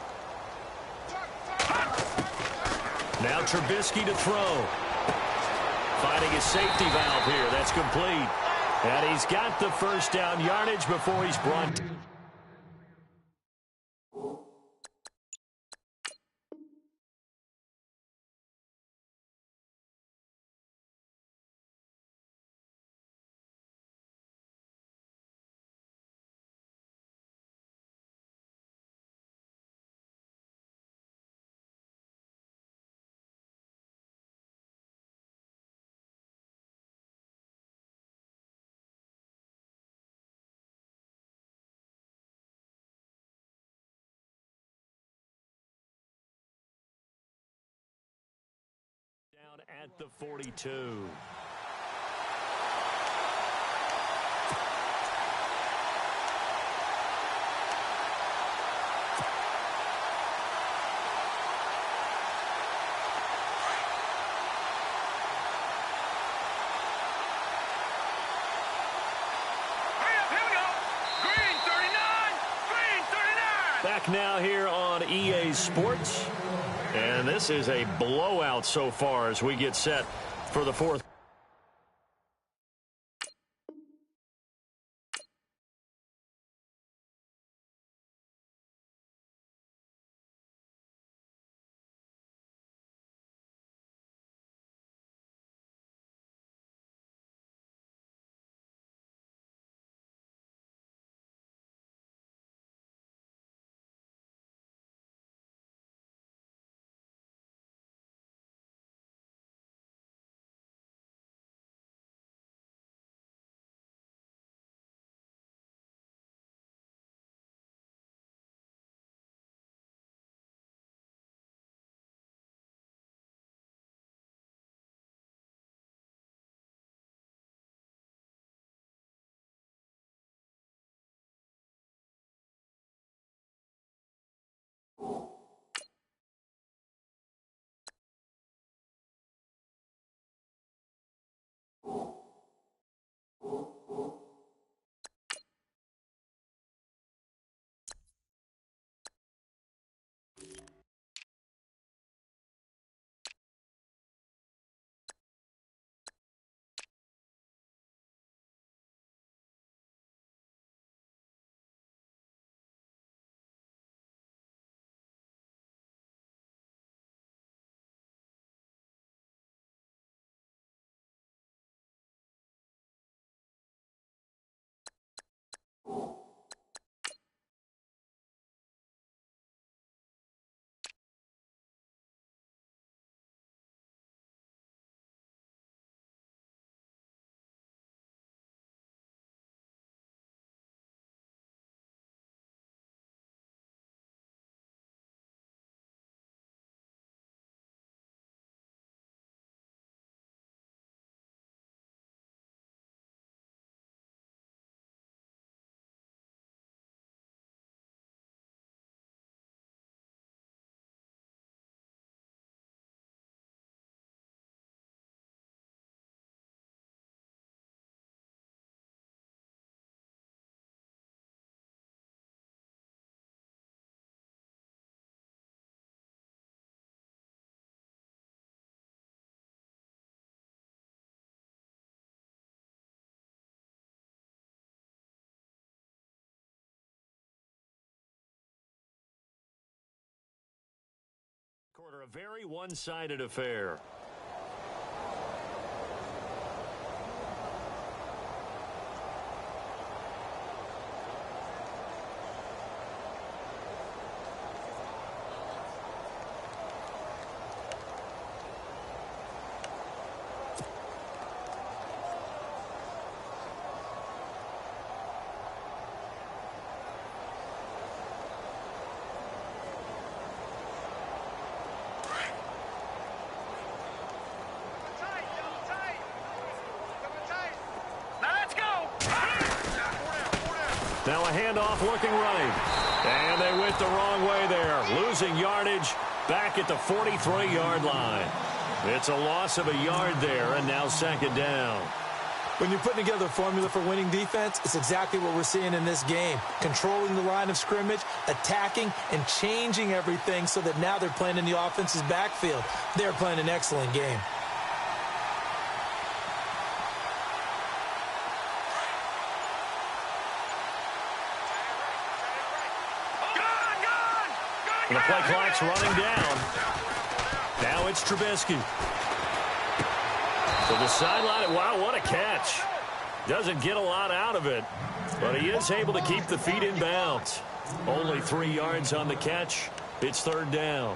Now Trubisky to throw. Finding his safety valve here. That's complete. And he's got the first down yardage before he's brought. Down at the 42. Back now here on EA Sports. And this is a blowout so far as we get set for the fourth. a very one-sided affair. Now a handoff looking right. And they went the wrong way there. Losing yardage back at the 43-yard line. It's a loss of a yard there, and now second down. When you're putting together a formula for winning defense, it's exactly what we're seeing in this game. Controlling the line of scrimmage, attacking, and changing everything so that now they're playing in the offense's backfield. They're playing an excellent game. The play clock's running down. Now it's Trubisky. To the sideline. Wow, what a catch. Doesn't get a lot out of it, but he is able to keep the feet in bounds. Only 3 yards on the catch. It's third down.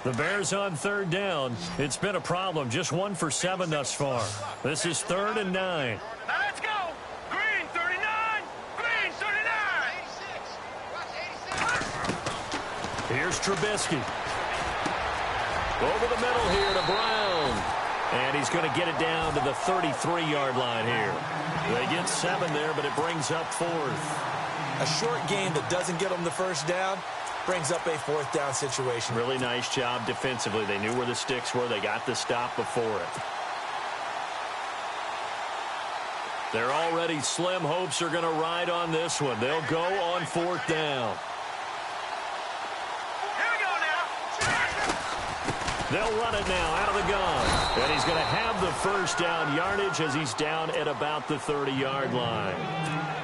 The Bears on third down. It's been a problem. Just 1 for 7 thus far. This is 3rd and 9. Now let's go. Green 39. Green 39. Here's Trubisky. Over the middle here to Brown. And he's going to get it down to the 33-yard line here. They get 7 there, but it brings up 4th. A short game that doesn't get them the first down brings up a 4th down situation. Really nice job defensively. They knew where the sticks were. They got the stop before it. They're already slim hopes are going to ride on this one. They'll go on 4th down. Here we go now. They'll run it now out of the gun. And he's going to have the first down yardage as he's down at about the 30-yard line.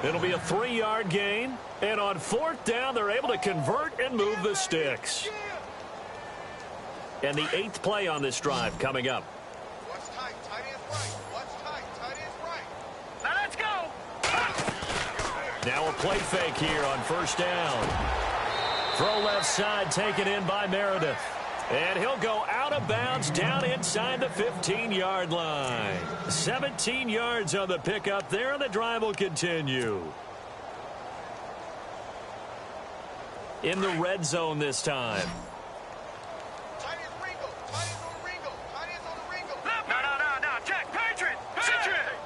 It'll be a 3-yard gain. And on 4th down, they're able to convert and move the sticks. And the 8th play on this drive coming up. What's tight? Tight is right. What's tight? Tight is right. Now let's go. Now a play fake here on first down. Throw left side taken in by Meredith. And he'll go out of bounds down inside the 15-yard line. 17 yards on the pickup there, and the drive will continue. In the red zone this time. Tight is Ringo. Tight is on the Ringo. Tight is on the Ringo. No. Check. Patriot.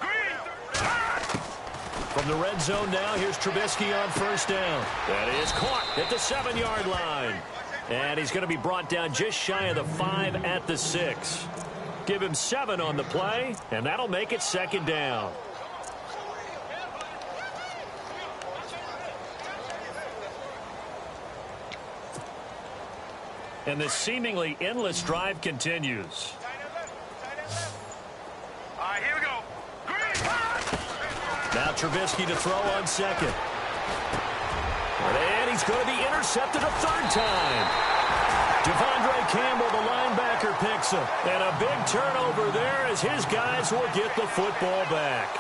Green. From the red zone now, here's Trubisky on first down. That is caught at the 7-yard line. And he's going to be brought down just shy of the 5 at the 6. Give him 7 on the play, and that'll make it second down. And the seemingly endless drive continues. All right, here we go. Green. Now Trubisky to throw on second. And he's going to be intercepted a 3rd time. Devondre Campbell, the linebacker, picks him. And a big turnover there as his guys will get the football back.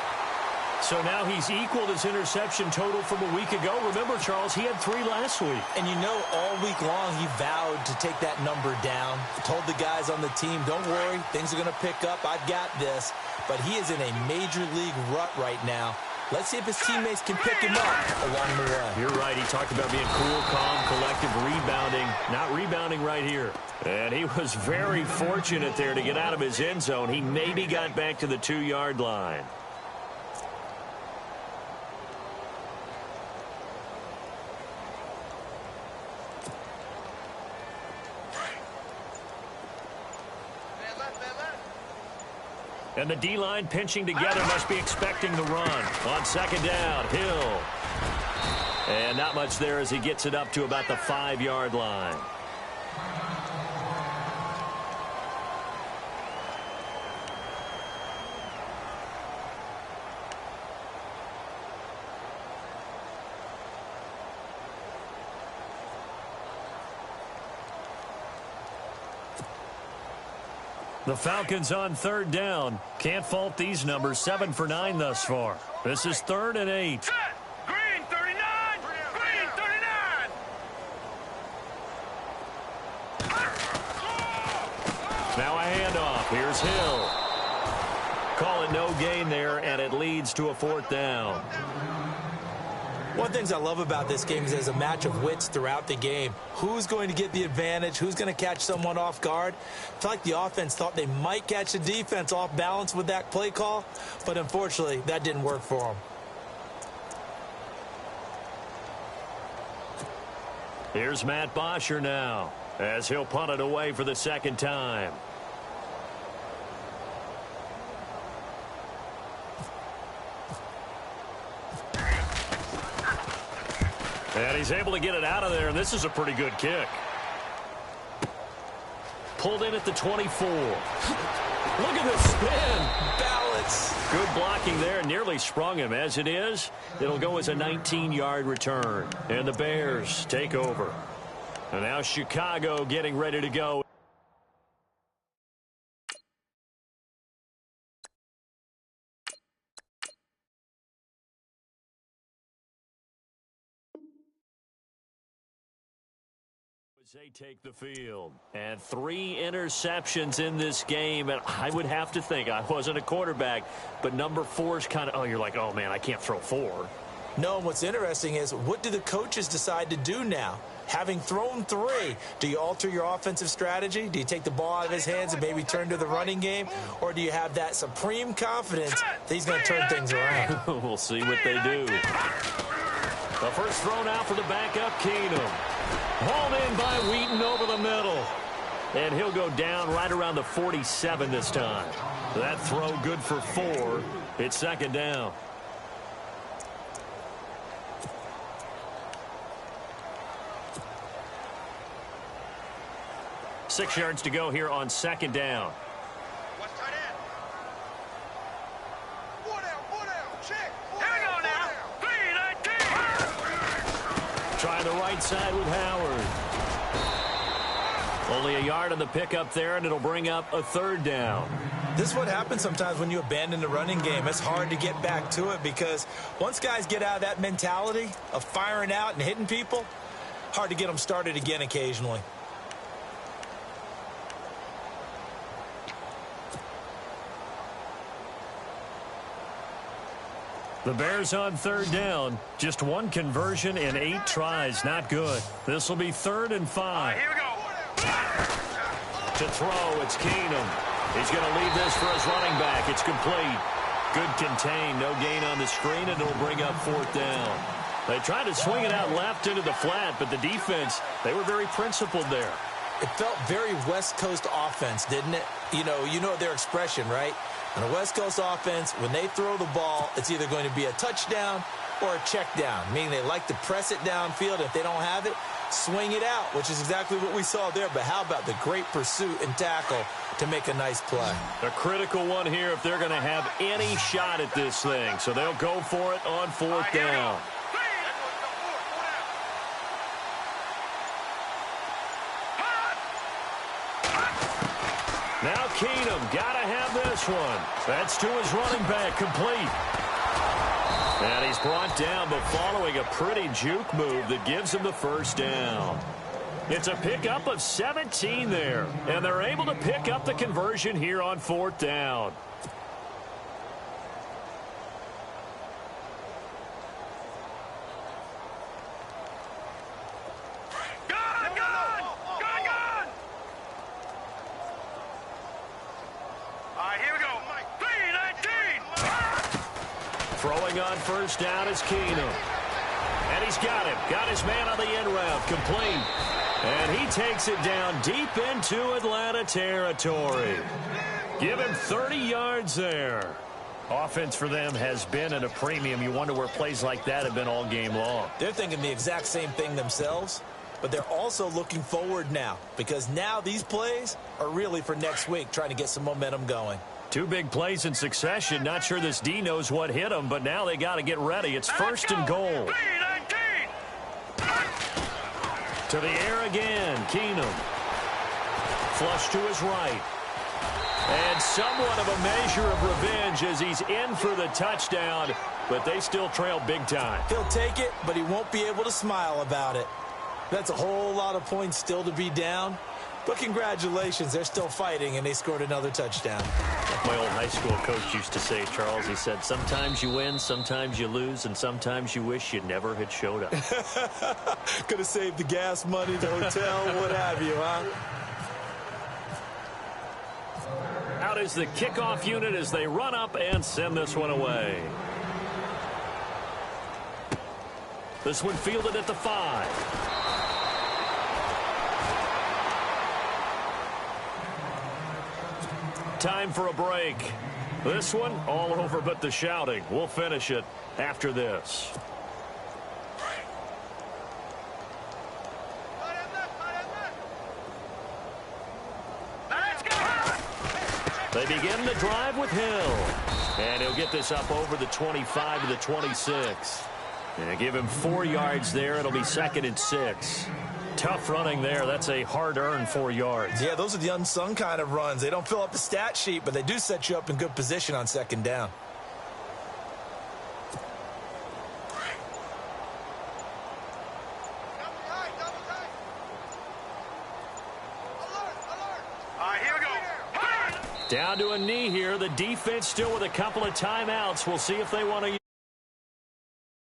So now he's equaled his interception total from a week ago. Remember, Charles, he had 3 last week. And you know, all week long he vowed to take that number down. Told the guys on the team, don't worry, things are going to pick up. I've got this. But he is in a major league rut right now. Let's see if his teammates can pick him up along the way. You're right. He talked about being cool, calm, collective, rebounding. Not rebounding right here. And he was very fortunate there to get out of his end zone. He maybe got back to the 2-yard line. And the D-line pinching together, must be expecting the run. On second down, Hill. And not much there as he gets it up to about the 5-yard line. The Falcons on third down. Can't fault these numbers. 7 for 9 thus far. This is 3rd and 8. Set. Green 39. Green 39. Now a handoff. Here's Hill. Call it no gain there, and it leads to a 4th down. One of the things I love about this game is there's a match of wits throughout the game. Who's going to get the advantage? Who's going to catch someone off guard? I feel like the offense thought they might catch the defense off balance with that play call, but unfortunately, that didn't work for them. Here's Matt Bosher now, as he'll punt it away for the 2nd time. And he's able to get it out of there, and this is a pretty good kick. Pulled in at the 24. Look at the spin. Balance. Good blocking there. Nearly sprung him. As it is, it'll go as a 19-yard return. And the Bears take over. And now Chicago getting ready to go. They take the field. And 3 interceptions in this game. And I would have to think, I wasn't a quarterback, but number 4 is kind of, oh, you're like, oh, man, I can't throw 4. No, and what's interesting is, what do the coaches decide to do now? Having thrown 3, do you alter your offensive strategy? Do you take the ball out of his hands and maybe turn to the running game? Or do you have that supreme confidence that he's going to turn things around? We'll see what they do. The first thrown out for the backup, Keenum. Hauled in by Wheaton over the middle. And he'll go down right around the 47 this time. That throw good for 4. It's 2nd down. Six yards to go here on 2nd down. What's tight end? 4 down. Check. Here we go now. 3-19. Trying the right side with Howard. Only a yard on the pickup there, and it'll bring up a 3rd down. This is what happens sometimes when you abandon the running game. It's hard to get back to it because once guys get out of that mentality of firing out and hitting people, hard to get them started again occasionally. The Bears on 3rd down. Just 1 conversion in 8 tries. Not good. This will be 3rd and 5. Here we go. To throw, it's Keenum. He's going to leave this for his running back. It's complete. Good contain. No gain on the screen, and it'll bring up 4th down. They tried to swing it out left into the flat, but the defense, they were very principled there. It felt very West Coast offense, didn't it? You know their expression, right? On a West Coast offense, when they throw the ball, it's either going to be a touchdown or a check down, meaning they like to press it downfield. If they don't have it, swing it out, which is exactly what we saw there. But how about the great pursuit and tackle to make a nice play? A critical one here if they're going to have any shot at this thing. So they'll go for it on 4th down. Now Keenum, got to have this one. That's to his running back, complete. And he's brought down, but following a pretty juke move that gives him the 1st down. It's a pickup of 17 there, and they're able to pick up the conversion here on 4th down. Throwing on 1st down is Keenum. And he's got him. Got his man on the end route. Complete. And he takes it down deep into Atlanta territory. Give him 30 yards there. Offense for them has been at a premium. You wonder where plays like that have been all game long. They're thinking the exact same thing themselves, but they're also looking forward now because now these plays are really for next week, trying to get some momentum going. 2 big plays in succession. Not sure this D knows what hit them, but now they got to get ready. It's 1st and goal. To the air again. Keenum. Flush to his right. And somewhat of a measure of revenge as he's in for the touchdown, but they still trail big time. He'll take it, but he won't be able to smile about it. That's a whole lot of points still to be down. But congratulations, they're still fighting, and they scored another touchdown. My old high school coach used to say, Charles, he said, sometimes you win, sometimes you lose, and sometimes you wish you never had showed up. Could have saved the gas money, the hotel, what have you, huh? Out is the kickoff unit as they run up and send this one away. This one fielded at the 5. Time for a break. This one all over but the shouting. We'll finish it after this. They begin the drive with Hill. And he'll get this up over the 25 to the 26. And give him 4 yards there. It'll be 2nd and 6. Tough running there. That's a hard-earned 4 yards. Yeah, those are the unsung kind of runs. They don't fill up the stat sheet, but they do set you up in good position on 2nd down. Down to a knee here. The defense still with a couple of timeouts. We'll see if they want to